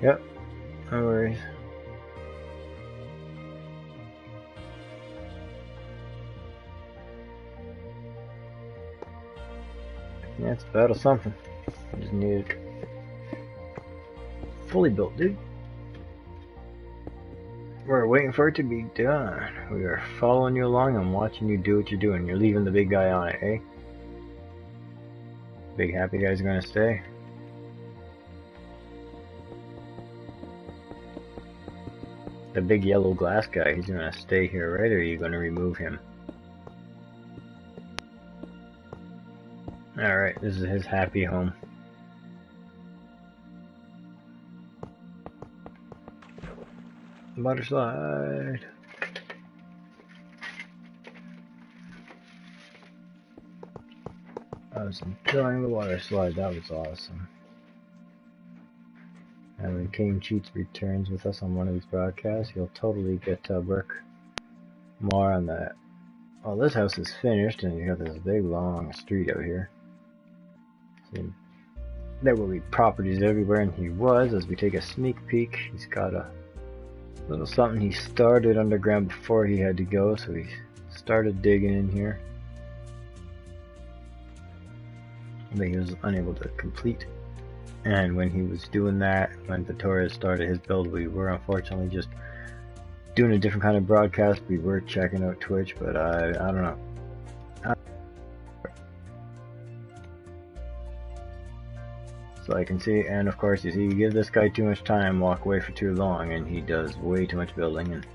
Yep, no worries. Yeah, it's about or something. I just need it fully built, dude. We're waiting for it to be done. We are following you along and watching you do what you're doing. You're leaving the big guy on it, eh? Big happy guy's gonna stay. The big yellow glass guy, he's gonna stay here, right? Or are you gonna remove him? Alright, this is his happy home. Water slide. I was enjoying the water slide, that was awesome. And when King Cheats returns with us on one of these broadcasts, you'll totally get to work more on that. Well, this house is finished, and you got this big long street out here. See, there will be properties everywhere, and he was. As we take a sneak peek, he's got a little something he started underground before he had to go, so he started digging in here. But he was unable to complete. And when he was doing that, when the Torres started his build, we were unfortunately just doing a different kind of broadcast. We were checking out Twitch, but I don't know. So I can see, and of course, you see, you give this guy too much time, walk away for too long, and he does way too much building, and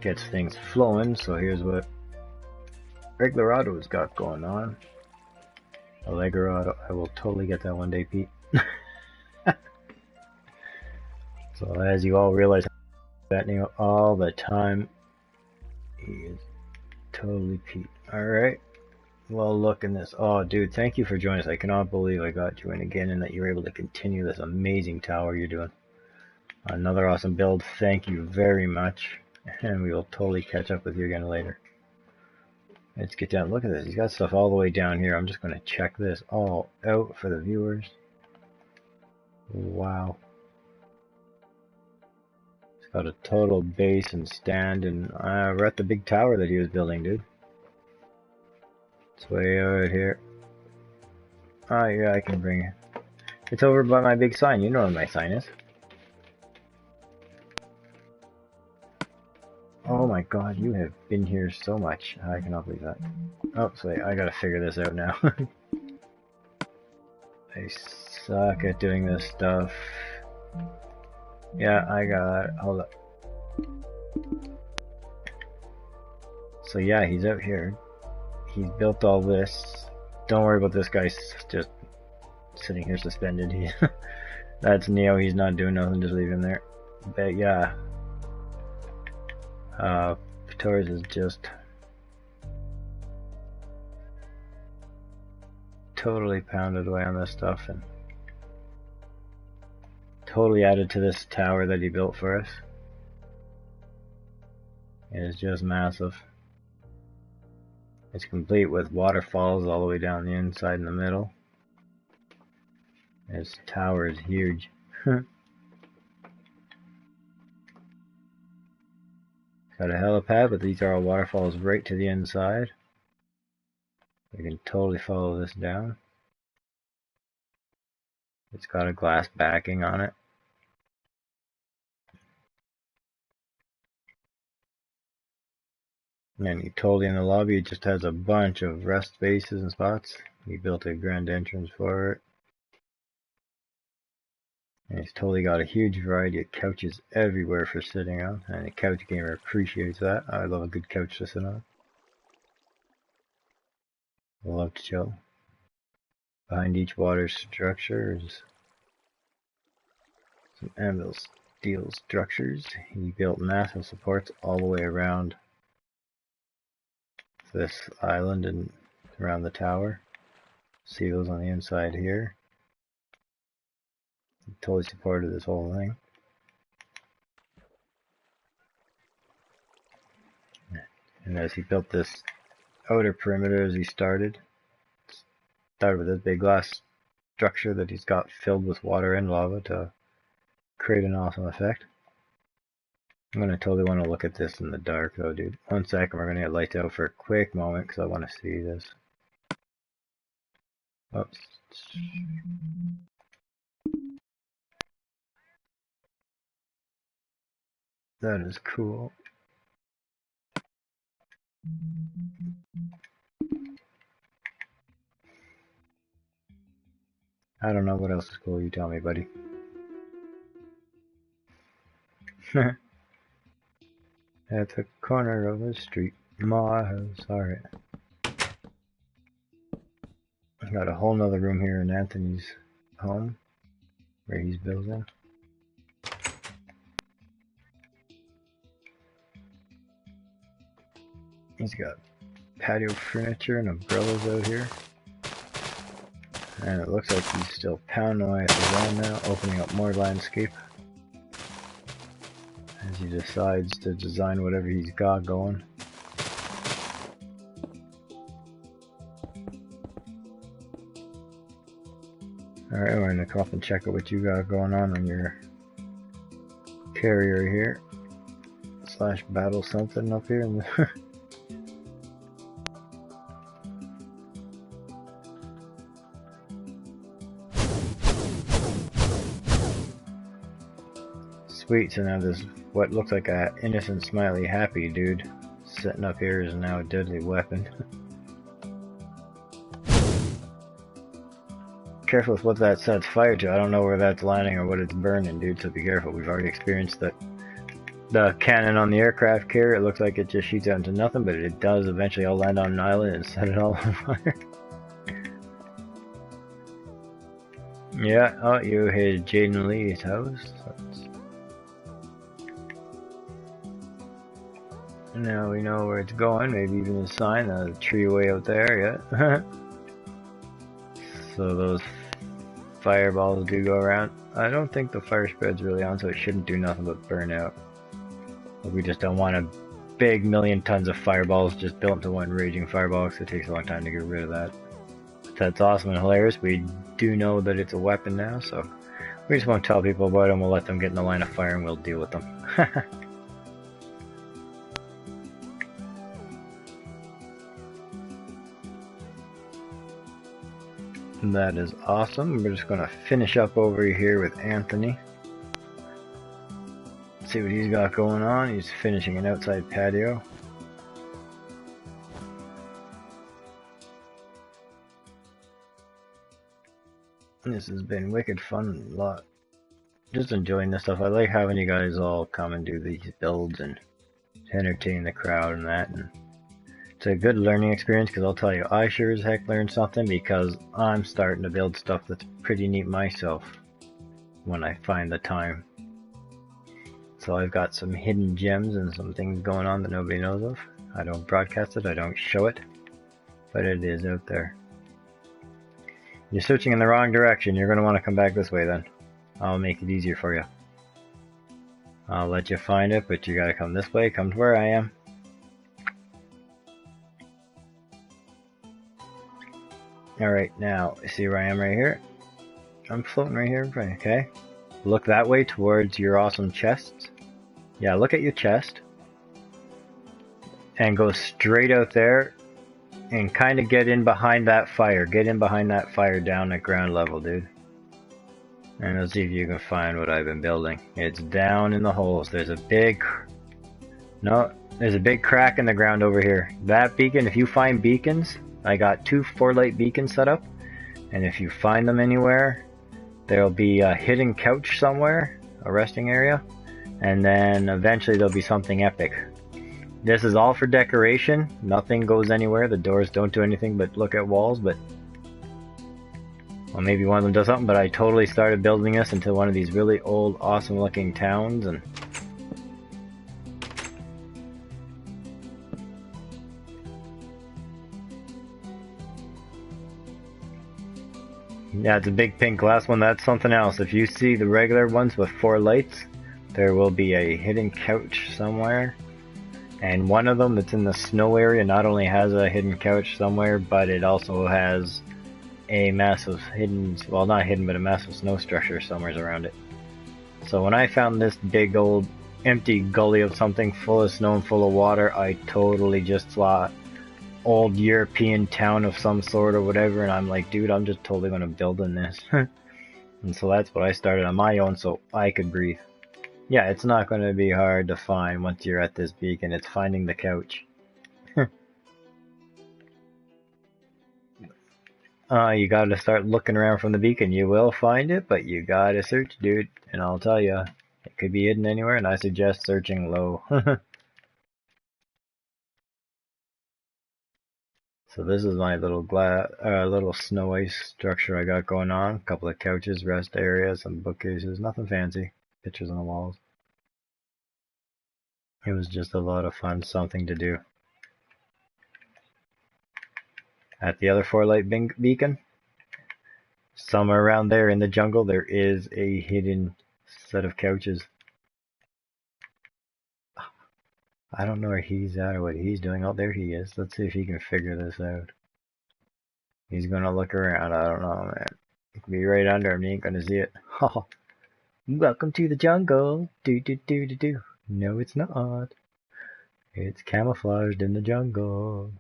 gets things flowing. So here's what regular auto's got going on. Allegro auto, I will totally get that one day, Pete. So as you all realize, that name all the time, he is totally Pete. Alright, well look in this. Oh dude, thank you for joining us. I cannot believe I got you in again and that you were able to continue this amazing tower you're doing. Another awesome build, thank you very much. And we will totally catch up with you again later. Let's get down, look at this, he's got stuff all the way down here. I'm just going to check this all out for the viewers. Wow. Got a total base and stand, and we're at the big tower that he was building, dude. It's way out here. Oh yeah, I can bring it. It's over by my big sign. You know what my sign is. Oh my god, you have been here so much. I cannot believe that. Oh, so wait, I gotta figure this out now. I suck at doing this stuff. Yeah, I got it. Hold up. So yeah, he's out here. He's built all this. Don't worry about this guy's just sitting here suspended. That's Neo, he's not doing nothing, just leave him there. But yeah. Torres is just totally pounded away on this stuff and totally added to this tower that he built for us. It is just massive. It's complete with waterfalls all the way down the inside and the middle. This tower is huge. Got a helipad, but these are all waterfalls right to the inside. We can totally follow this down. It's got a glass backing on it. And he totally in the lobby, it just has a bunch of rest spaces and spots. He built a grand entrance for it. And he's totally got a huge variety of couches everywhere for sitting on. And the couch gamer appreciates that. I love a good couch to sit on. I love to chill. Behind each water structure is some anvil steel structures. He built massive supports all the way around this island and around the tower. Seals on the inside here. He totally supported this whole thing. And as he built this outer perimeter as he started with this big glass structure that he's got filled with water and lava to create an awesome effect. I'm gonna totally want to look at this in the dark though, dude. 1 second, we're gonna get lights out for a quick moment because I want to see this. Oops. That is cool. I don't know what else is cool, you tell me, buddy. At the corner of the street, my house, alright. I got a whole nother room here in Anthony's home, where he's building. He's got patio furniture and umbrellas out here. And it looks like he's still pounding away at the wall now, opening up more landscape. As he decides to design whatever he's got going. Alright, we're gonna come up and check out what you got going on your carrier here. / battle something up here in the Sweet, so now this what looks like a innocent smiley happy dude sitting up here is now a deadly weapon. Careful with what that sets fire to. I don't know where that's landing or what it's burning, dude, so be careful. We've already experienced that the cannon on the aircraft carrier, it looks like it just shoots out into nothing, but it does eventually all land on an island and set it all on fire. Yeah, oh, you hit Jaden Lee's house. Now we know where it's going, maybe even a sign, a tree way out there, yeah. So those fireballs do go around. I don't think the fire spread's really on, so it shouldn't do nothing but burn out. But we just don't want a big million tons of fireballs just built into one raging fireball, because it takes a long time to get rid of that. But that's awesome and hilarious. We do know that it's a weapon now, so we just won't tell people about it, and we'll let them get in the line of fire and we'll deal with them. That is awesome. We're just going to finish up over here with Anthony. See what he's got going on. He's finishing an outside patio. This has been wicked fun. A lot. Just enjoying this stuff. I like having you guys all come and do these builds and entertain the crowd and that. And it's a good learning experience, because I'll tell you, I sure as heck learned something, because I'm starting to build stuff that's pretty neat myself when I find the time. So I've got some hidden gems and some things going on that nobody knows of. I don't broadcast it, I don't show it, but it is out there. You're searching in the wrong direction, you're going to want to come back this way then. I'll make it easier for you. I'll let you find it, but you gotta come this way, come to where I am. Alright, now, see where I am right here? I'm floating right here, okay? Look that way towards your awesome chests. Yeah, look at your chest. And go straight out there and kind of get in behind that fire. Get in behind that fire down at ground level, dude. And let's see if you can find what I've been building. It's down in the holes. There's a big... No, there's a big crack in the ground over here. That beacon, if you find beacons... I got 2 4-light beacons set up, and if you find them anywhere, there'll be a hidden couch somewhere, a resting area, and then eventually there'll be something epic. This is all for decoration, nothing goes anywhere, the doors don't do anything but look at walls, but well, maybe one of them does something, but I totally started building this into one of these really old, awesome looking towns, and yeah, it's a big pink glass one. That's something else. If you see the regular ones with 4 lights, there will be a hidden couch somewhere. And one of them that's in the snow area not only has a hidden couch somewhere, but it also has a massive hidden, well, not hidden, but a massive snow structure somewhere around it. So when I found this big old empty gully of something full of snow and full of water, I totally just saw old European town of some sort or whatever, and I'm like, dude, I'm just totally gonna build in this. And so that's what I started on my own, so I could breathe. Yeah, it's not gonna be hard to find once you're at this beacon. It's finding the couch. You gotta start looking around from the beacon. You will find it, but you gotta search, dude. And I'll tell you, it could be hidden anywhere, and I suggest searching low. So this is my little little snow ice structure I got going on. A couple of couches, rest areas, some bookcases, nothing fancy. Pictures on the walls. It was just a lot of fun, something to do. At the other 4-light beacon, somewhere around there in the jungle, there is a hidden set of couches. I don't know where he's at or what he's doing. Oh, there he is. Let's see if he can figure this out. He's gonna look around. I don't know, man. It could be right under him. He ain't gonna see it. Welcome to the jungle. Do do do do do. No, it's not. It's camouflaged in the jungle.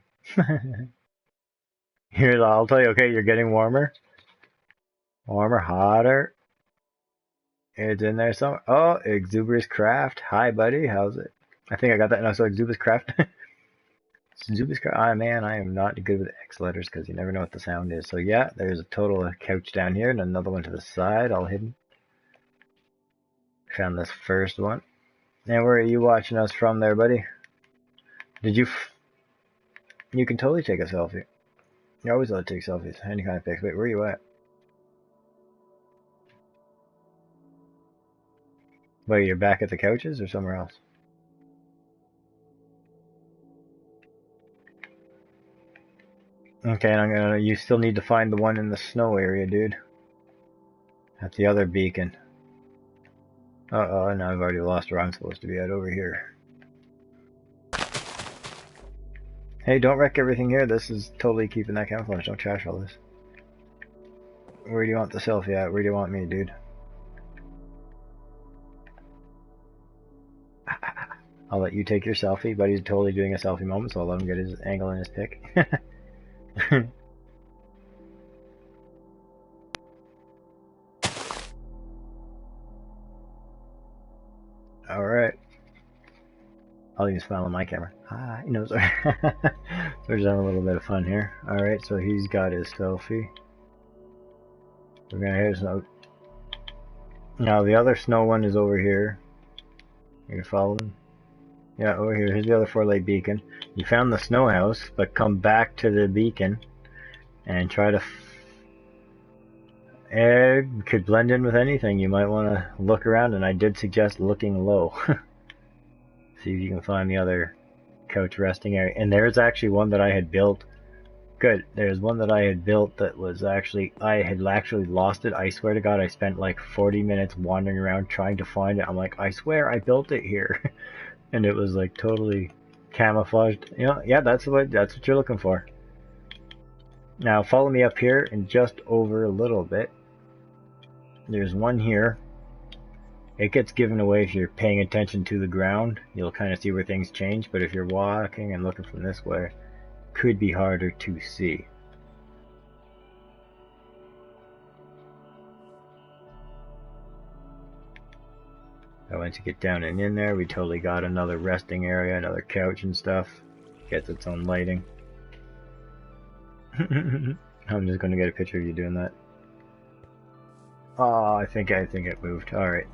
Here's, I'll tell you. Okay, you're getting warmer. Warmer, hotter. It's in there somewhere. Oh, Exuberous Craft. Hi, buddy. How's it? I think I got that. No, so Exuberous Craft. Exuberous Craft. Ah, man, I am not good with X letters because you never know what the sound is. So yeah, there's a total couch down here and another one to the side, all hidden. Found this first one. And where are you watching us from there, buddy? Did you... You can totally take a selfie. You're always allowed to take selfies. Any kind of pics. Wait, where are you at? Wait, you're back at the couches or somewhere else? Okay, and you still need to find the one in the snow area, dude. That's the other beacon. Uh-oh, now I've already lost where I'm supposed to be at over here. Hey, don't wreck everything here. This is totally keeping that camouflage. Don't trash all this. Where do you want the selfie at? Where do you want me, dude? I'll let you take your selfie. Buddy's totally doing a selfie moment, so I'll let him get his angle and his pick. Alright. I'll even smile on my camera. Hi. No, sorry. We're just having a little bit of fun here. Alright, so he's got his selfie. We're gonna hit snow. Now the other snow one is over here. You follow him? Yeah, over here. Here's the other 4-light beacon. You found the snow house, but come back to the beacon and try to... It could blend in with anything. You might want to look around, and I did suggest looking low. See if you can find the other couch resting area. And there's actually one that I had built. Good. There's one that I had built that was actually... I had actually lost it. I swear to God, I spent like 40 minutes wandering around trying to find it. I'm like, I swear I built it here. And it was like totally camouflaged. You know, yeah, that's what you're looking for. Now follow me up here and just over a little bit. There's one here. It gets given away if you're paying attention to the ground. You'll kind of see where things change, but if you're walking and looking from this way, it could be harder to see. Once you get down and in there, we totally got another resting area, another couch and stuff. Gets its own lighting. I'm just gonna get a picture of you doing that. Oh, I think it moved. Alright.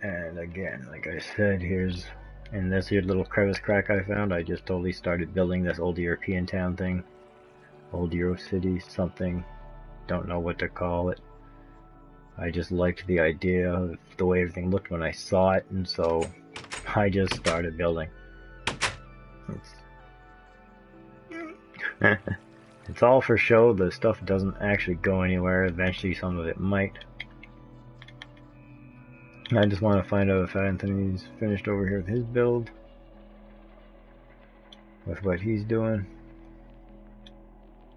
And again, like I said, here's in this here little crevice crack I found, I just totally started building this old European town thing. Old Euro city something. Don't know what to call it. I just liked the idea of the way everything looked when I saw it, and so I just started building. It's all for show. The stuff doesn't actually go anywhere. Eventually some of it might. I just want to find out if Anthony's finished over here with his build. With what he's doing.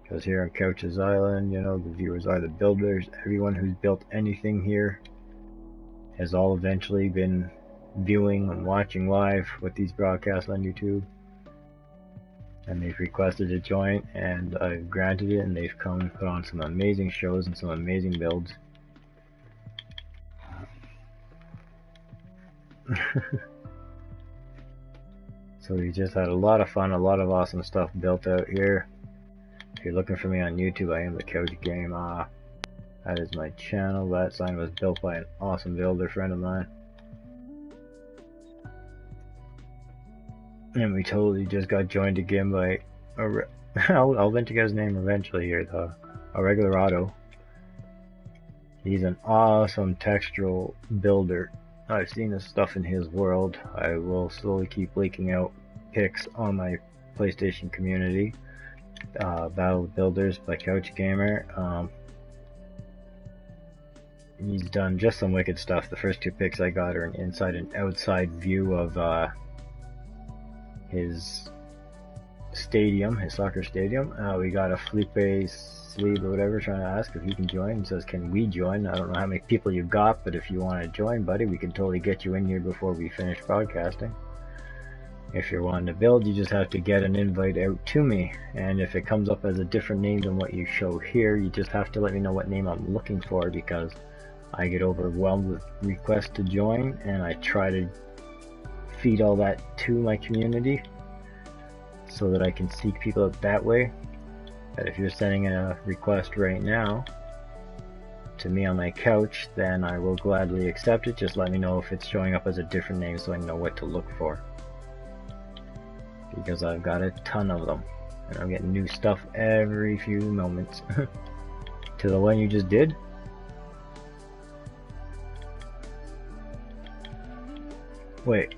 Because here on Couch's Island, you know, the viewers are the builders. Everyone who's built anything here has all eventually been viewing and watching live with these broadcasts on YouTube. And they've requested to join, and I've granted it, and they've come and put on some amazing shows and some amazing builds. So we just had a lot of fun, a lot of awesome stuff built out here. If you're looking for me on YouTube, I am the Couch Game. That is my channel. That sign was built by an awesome builder friend of mine. And we totally just got joined again by I'll link you guys' name eventually here, a regular auto. He's an awesome textural builder. I've seen this stuff in his world. I will slowly keep leaking out pics on my PlayStation community. Battle Builders by Couch Gamer. He's done just some wicked stuff. The first 2 pics I got are an inside and outside view of his stadium, his soccer stadium. We got a Felipe Sleeve or whatever trying to ask if he can join. He says, can we join? I don't know how many people you got, but if you want to join, buddy, we can totally get you in here before we finish broadcasting. If you're wanting to build, you just have to get an invite out to me, and if it comes up as a different name than what you show here, you just have to let me know what name I'm looking for, because I get overwhelmed with requests to join, and I try to feed all that to my community so that I can seek people out that way. But if you're sending in a request right now to me on my couch, then I will gladly accept it. Just let me know if it's showing up as a different name so I know what to look for. Because I've got a ton of them. And I'm getting new stuff every few moments. To the one you just did? Wait.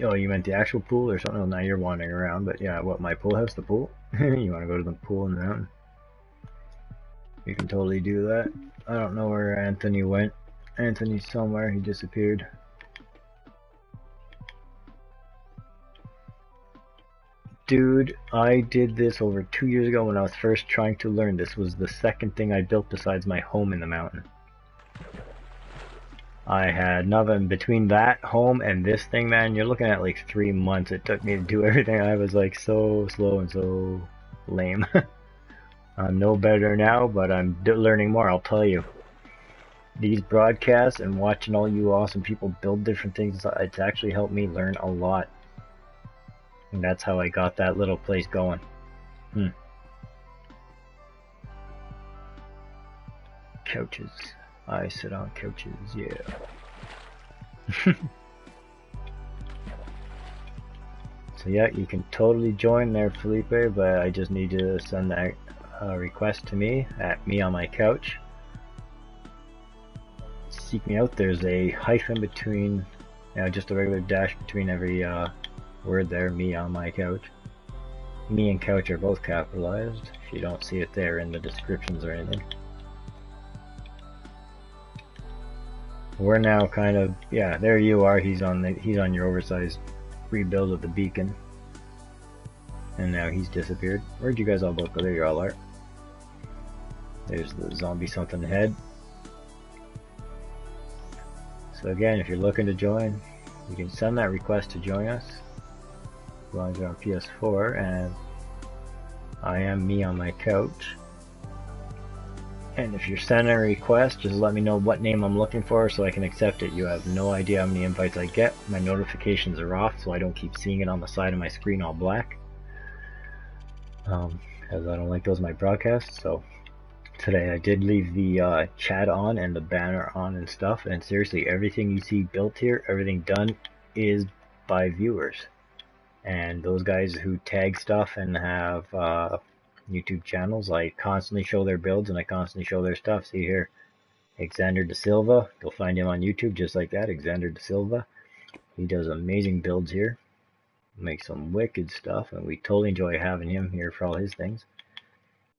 Oh, you meant the actual pool or something? Oh, now you're wandering around, but yeah, what, my pool house? The pool? You want to go to the pool in the mountain? You can totally do that. I don't know where Anthony went. Anthony's somewhere, he disappeared. Dude, I did this over 2 years ago when I was first trying to learn. This was the second thing I built besides my home in the mountain. I had nothing between that home and this thing, man. You're looking at like 3 months. It took me to do everything. I was like so slow and so lame. I'm no better now, but I'm learning more, I'll tell you. These broadcasts and watching all you awesome people build different things, it's actually helped me learn a lot. And that's how I got that little place going. Couches. I sit on couches, yeah. So yeah, you can totally join there, Felipe, but I just need to send that request to me at me on my couch. Seek me out. There's a hyphen between, just a regular dash between every word there, me on my couch. Me and couch are both capitalized, if you don't see it there in the descriptions or anything. We're now kind of, yeah, there you are, he's on your oversized rebuild of the beacon. And now he's disappeared. Where'd you guys all both go? There you all are. There's the zombie something head. So again, if you're looking to join, you can send that request to join us. As long as you're on PS4, and I am me on my couch. And if you're sending a request, just let me know what name I'm looking for so I can accept it. You have no idea how many invites I get. My notifications are off so I don't keep seeing it on the side of my screen all black. Because I don't like those in my broadcasts. So today I did leave the chat on and the banner on and stuff. And seriously, everything you see built here, everything done, is by viewers. And those guys who tag stuff and have YouTube channels, I constantly show their builds and I constantly show their stuff. See here, Xander Da Silva, you'll find him on YouTube just like that, Xander Da Silva. He does amazing builds here, makes some wicked stuff, and we totally enjoy having him here for all his things.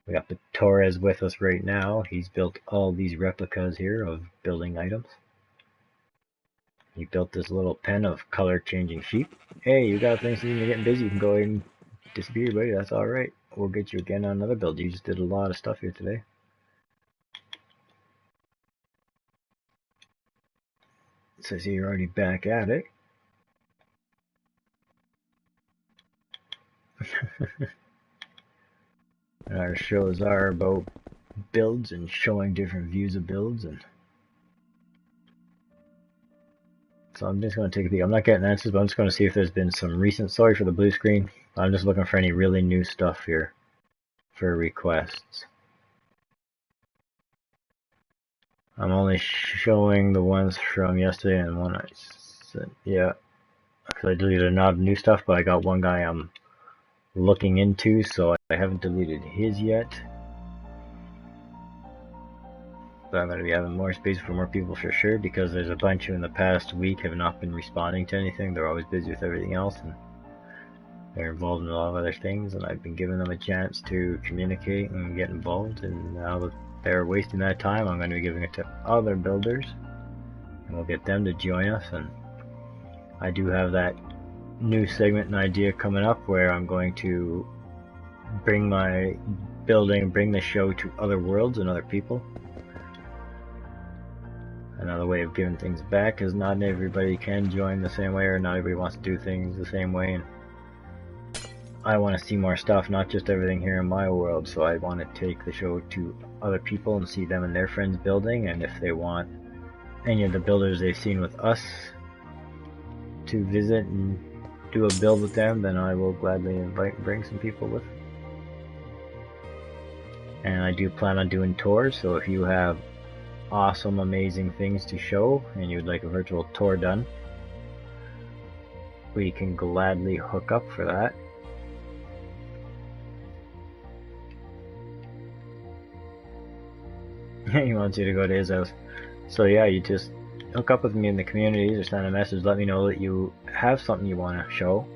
We got Torres with us right now. He's built all these replicas here of building items. He built this little pen of color changing sheep. Hey, you got things, you're getting busy, you can go ahead and disappear, buddy, that's alright. We'll get you again on another build. You just did a lot of stuff here today. So I see you're already back at it. And our shows are about builds and showing different views of builds, and so I'm just going to take a peek. I'm not getting answers, but I'm just going to see if there's been some recent, sorry for the blue screen. I'm just looking for any really new stuff here for requests. I'm only showing the ones from yesterday and one I sent, yeah, because I deleted a lot of new stuff, but I got one guy I'm looking into, so I haven't deleted his yet. But I'm going to be having more space for more people for sure, because there's a bunch who in the past week have not been responding to anything. They're always busy with everything else, and they're involved in a lot of other things, and I've been giving them a chance to communicate and get involved, and now that they're wasting that time, I'm going to be giving it to other builders, and we'll get them to join us. And I do have that new segment and idea coming up where I'm going to bring my building, bring the show to other worlds and other people. Another way of giving things back, because not everybody can join the same way, or not everybody wants to do things the same way, and I want to see more stuff, not just everything here in my world. So I want to take the show to other people and see them and their friends building, and if they want any of the builders they've seen with us to visit and do a build with them, then I will gladly invite and bring some people with. And I do plan on doing tours, so if you have awesome, amazing things to show and you'd like a virtual tour done, we can gladly hook up for that. He wants you to go to his house. So yeah, you just hook up with me in the communities or send a message, let me know that you have something you want to show.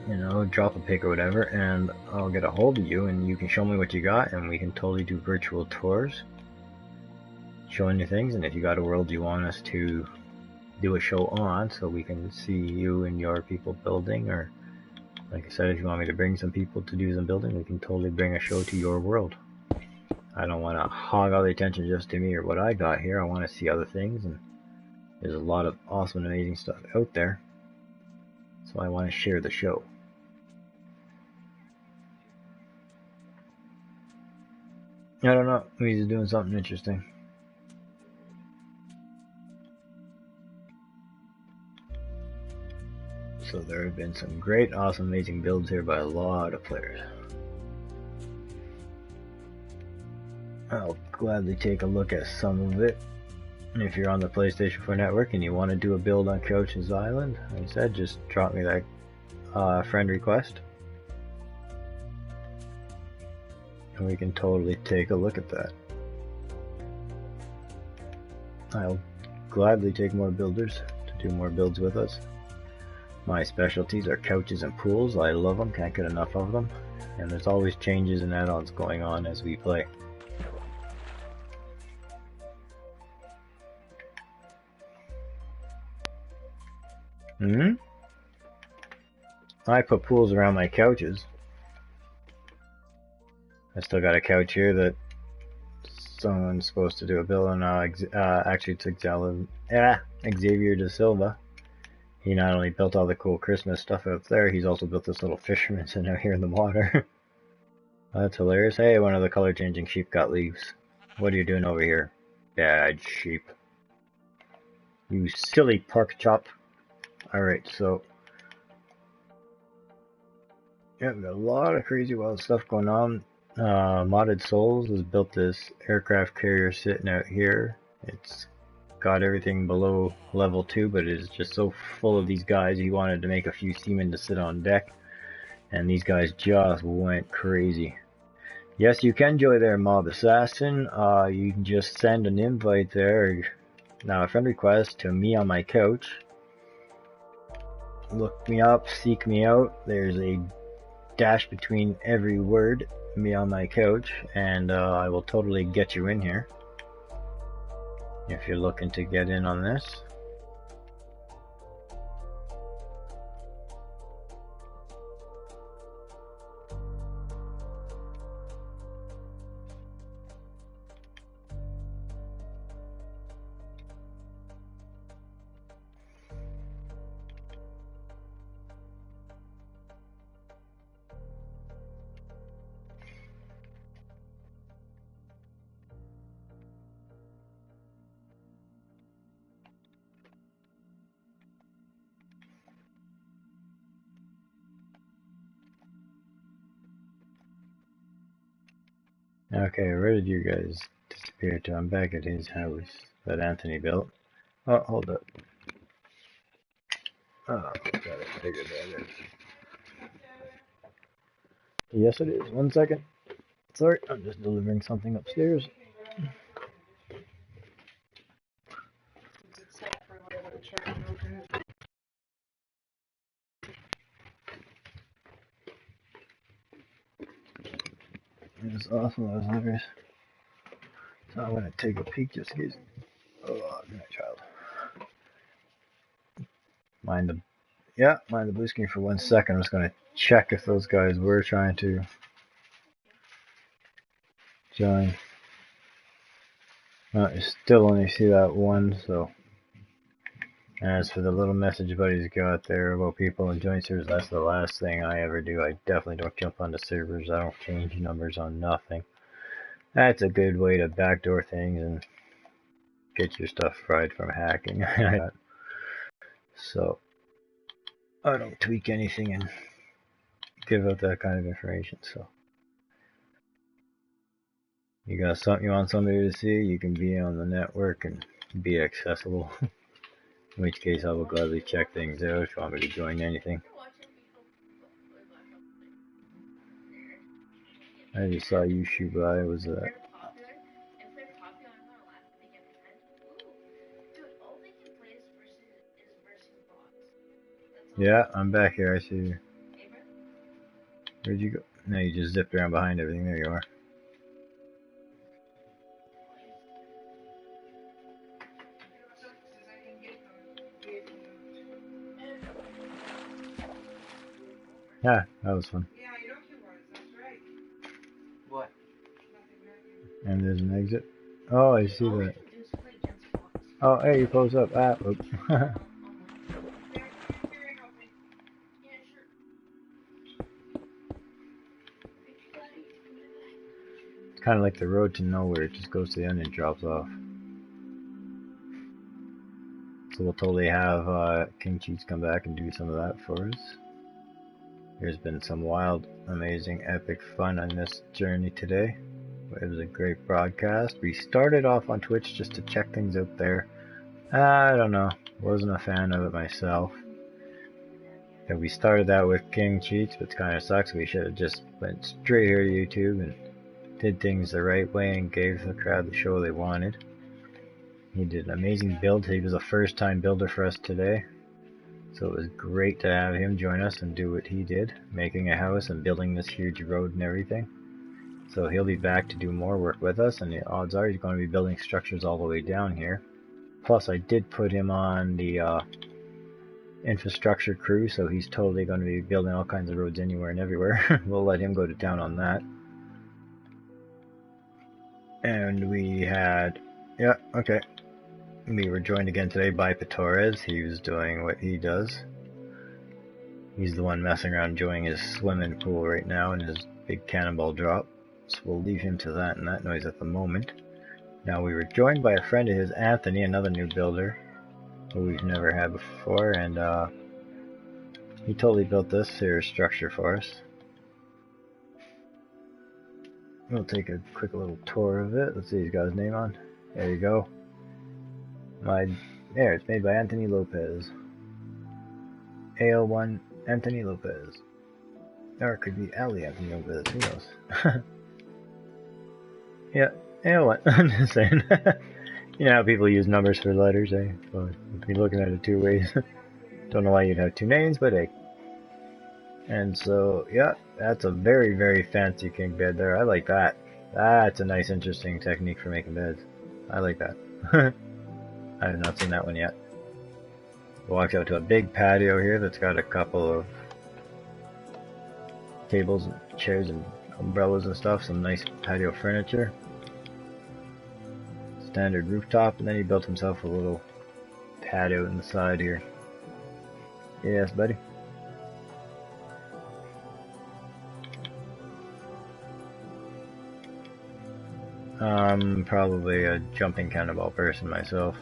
You know, drop a pic or whatever, and I'll get a hold of you and you can show me what you got and we can totally do virtual tours, showing you things. And if you got a world you want us to do a show on, so we can see you and your people building, or like I said, if you want me to bring some people to do some building, we can totally bring a show to your world. I don't want to hog all the attention just to me or what I got here. I want to see other things, and there's a lot of awesome and amazing stuff out there, so I want to share the show. I don't know, he's doing something interesting. So there have been some great, awesome, amazing builds here by a lot of players. I'll gladly take a look at some of it. And if you're on the PlayStation 4 network and you want to do a build on Couch's Island, like I said, just drop me that friend request. And we can totally take a look at that. I'll gladly take more builders to do more builds with us. My specialties are couches and pools. I love them, can't get enough of them. And there's always changes and add-ons going on as we play. I put pools around my couches. I still got a couch here that someone's supposed to do a build on. Actually, it's Xavier De Silva. He not only built all the cool Christmas stuff out there, he's also built this little fisherman sitting out here in the water. That's hilarious. Hey, one of the color changing sheep got leaves. What are you doing over here? Bad sheep. You silly pork chop. Alright, so yeah, we've got a lot of crazy wild stuff going on. Modded Souls has built this aircraft carrier sitting out here. It's got everything below level 2, but it is just so full of these guys. He wanted to make a few seamen to sit on deck, and these guys just went crazy. Yes, you can join their mob assassin. You can just send an invite there, now a friend request to me on my couch. Look me up, seek me out. There's a dash between every word, me on my couch, and I will totally get you in here if you're looking to get in on this. Okay, where did you guys disappear to? I'm back at his house that Anthony built. Oh, hold up. Oh, got it figured that is. Yes, it is. 1 second. Sorry, I'm just delivering something upstairs. It's awesome, those hunters. So I'm gonna take a peek just in case. Oh, good night, child. Mind the blue screen for 1 second. I'm just gonna check if those guys were trying to join. You still only see that one, so. As for the little message buddies got there about people and join servers, that's the last thing I ever do. I definitely don't jump onto servers. I don't change numbers on nothing. That's a good way to backdoor things and get your stuff fried from hacking. So I don't tweak anything and give out that kind of information. So You got something you want somebody to see, you can be on the network and be accessible. In which case I will gladly check things out if you want me to join anything. I just saw you shoot by, was that? Yeah, I'm back here, I see you. Where'd you go? No, you just zipped around behind everything, there you are. Yeah, that was fun. What? And there's an exit. Oh, I see that. Oh, hey, you close up. Ah, oops. It's kind of like the road to nowhere. It just goes to the end and drops off. So we'll totally have King Cheats come back and do some of that for us. There's been some wild, amazing, epic fun on this journey today. It was a great broadcast. We started off on Twitch just to check things out there. I don't know. Wasn't a fan of it myself. And we started that with King Cheats, which kind of sucks. We should have just went straight here to YouTube and did things the right way and gave the crowd the show they wanted. He did an amazing build. He was a first time builder for us today. So it was great to have him join us and do what he did, making a house and building this huge road and everything. So he'll be back to do more work with us, and the odds are he's going to be building structures all the way down here. Plus I did put him on the infrastructure crew, so he's totally going to be building all kinds of roads anywhere and everywhere. We'll let him go to town on that. And we had, yeah, okay. We were joined again today by Petores. He was doing what he does. He's the one messing around enjoying his swimming pool right now and his big cannonball drop. So we'll leave him to that and that noise at the moment. Now we were joined by a friend of his, Anthony, another new builder who we've never had before, and he totally built this here structure for us. We'll take a quick little tour of it. Let's see, he's got his name on. There you go. There, it's made by Anthony Lopez. AL1 Anthony Lopez. Or it could be Ali Anthony Lopez, who knows? Yeah, AL1, I'm just saying. You know how people use numbers for letters, eh? Well, if you're looking at it two ways. Don't know why you'd have two names, but hey. And so, yeah, that's a very, very fancy king bed there. I like that. That's a nice, interesting technique for making beds. I like that. I have not seen that one yet. Walks out to a big patio here that's got a couple of tables and chairs and umbrellas and stuff. Some nice patio furniture. Standard rooftop, and then he built himself a little patio in the side here. Yes, buddy. I'm probably a jumping cannonball person myself.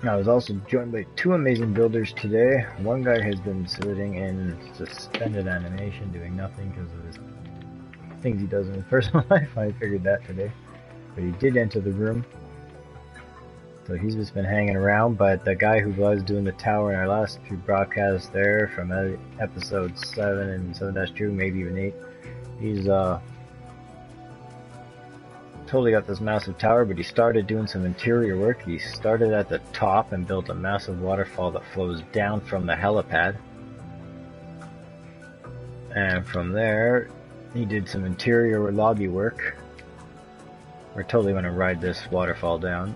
I was also joined by two amazing builders today. One guy has been sitting in suspended animation doing nothing because of his things he does in his personal life. I figured that today. But he did enter the room. So he's just been hanging around. But the guy who was doing the tower in our last few broadcasts there from episode 7 and 7-2, maybe even 8, he's totally got this massive tower, but he started doing some interior work. He started at the top and built a massive waterfall that flows down from the helipad. And from there, he did some interior lobby work. We're totally going to ride this waterfall down.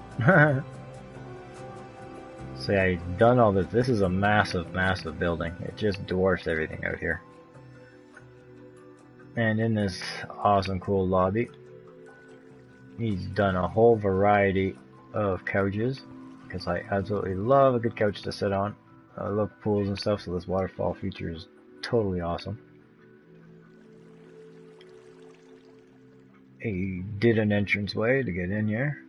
So yeah, he's done all this. This is a massive, massive building. It just dwarfs everything out here. And in this awesome, cool lobby, he's done a whole variety of couches, because I absolutely love a good couch to sit on. I love pools and stuff, so this waterfall feature is totally awesome. He did an entranceway to get in here.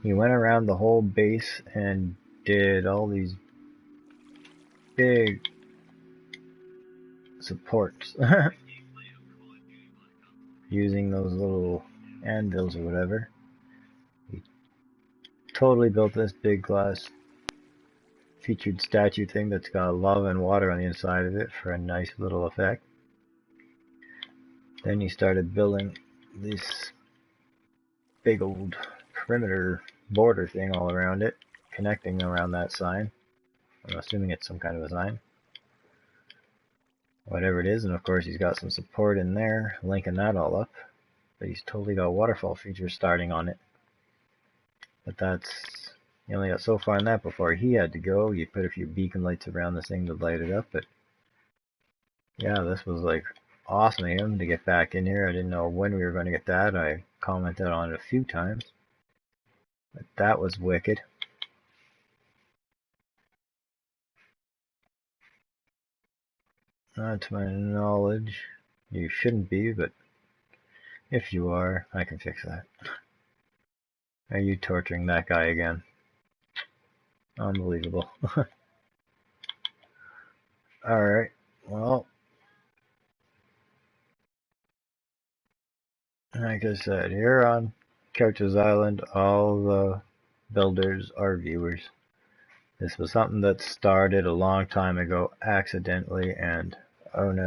He went around the whole base and did all these big supports. using those little anvils or whatever. He totally built this big glass featured statue thing that's got lava and water on the inside of it for a nice little effect. Then he started building this big old perimeter border thing all around it, connecting around that sign. I'm assuming it's some kind of a sign. Whatever it is, and of course he's got some support in there, linking that all up. But he's totally got waterfall features starting on it. But he only got so far in that before he had to go. You put a few beacon lights around this thing to light it up, but yeah, this was like awesome of him to get back in here. I didn't know when we were going to get that. I commented on it a few times, but that was wicked. Not to my knowledge, you shouldn't be, but if you are, I can fix that. Are you torturing that guy again? Unbelievable. Alright, well, like I said, here on Couch's Island, all the builders are viewers. This was something that started a long time ago accidentally, and oh no.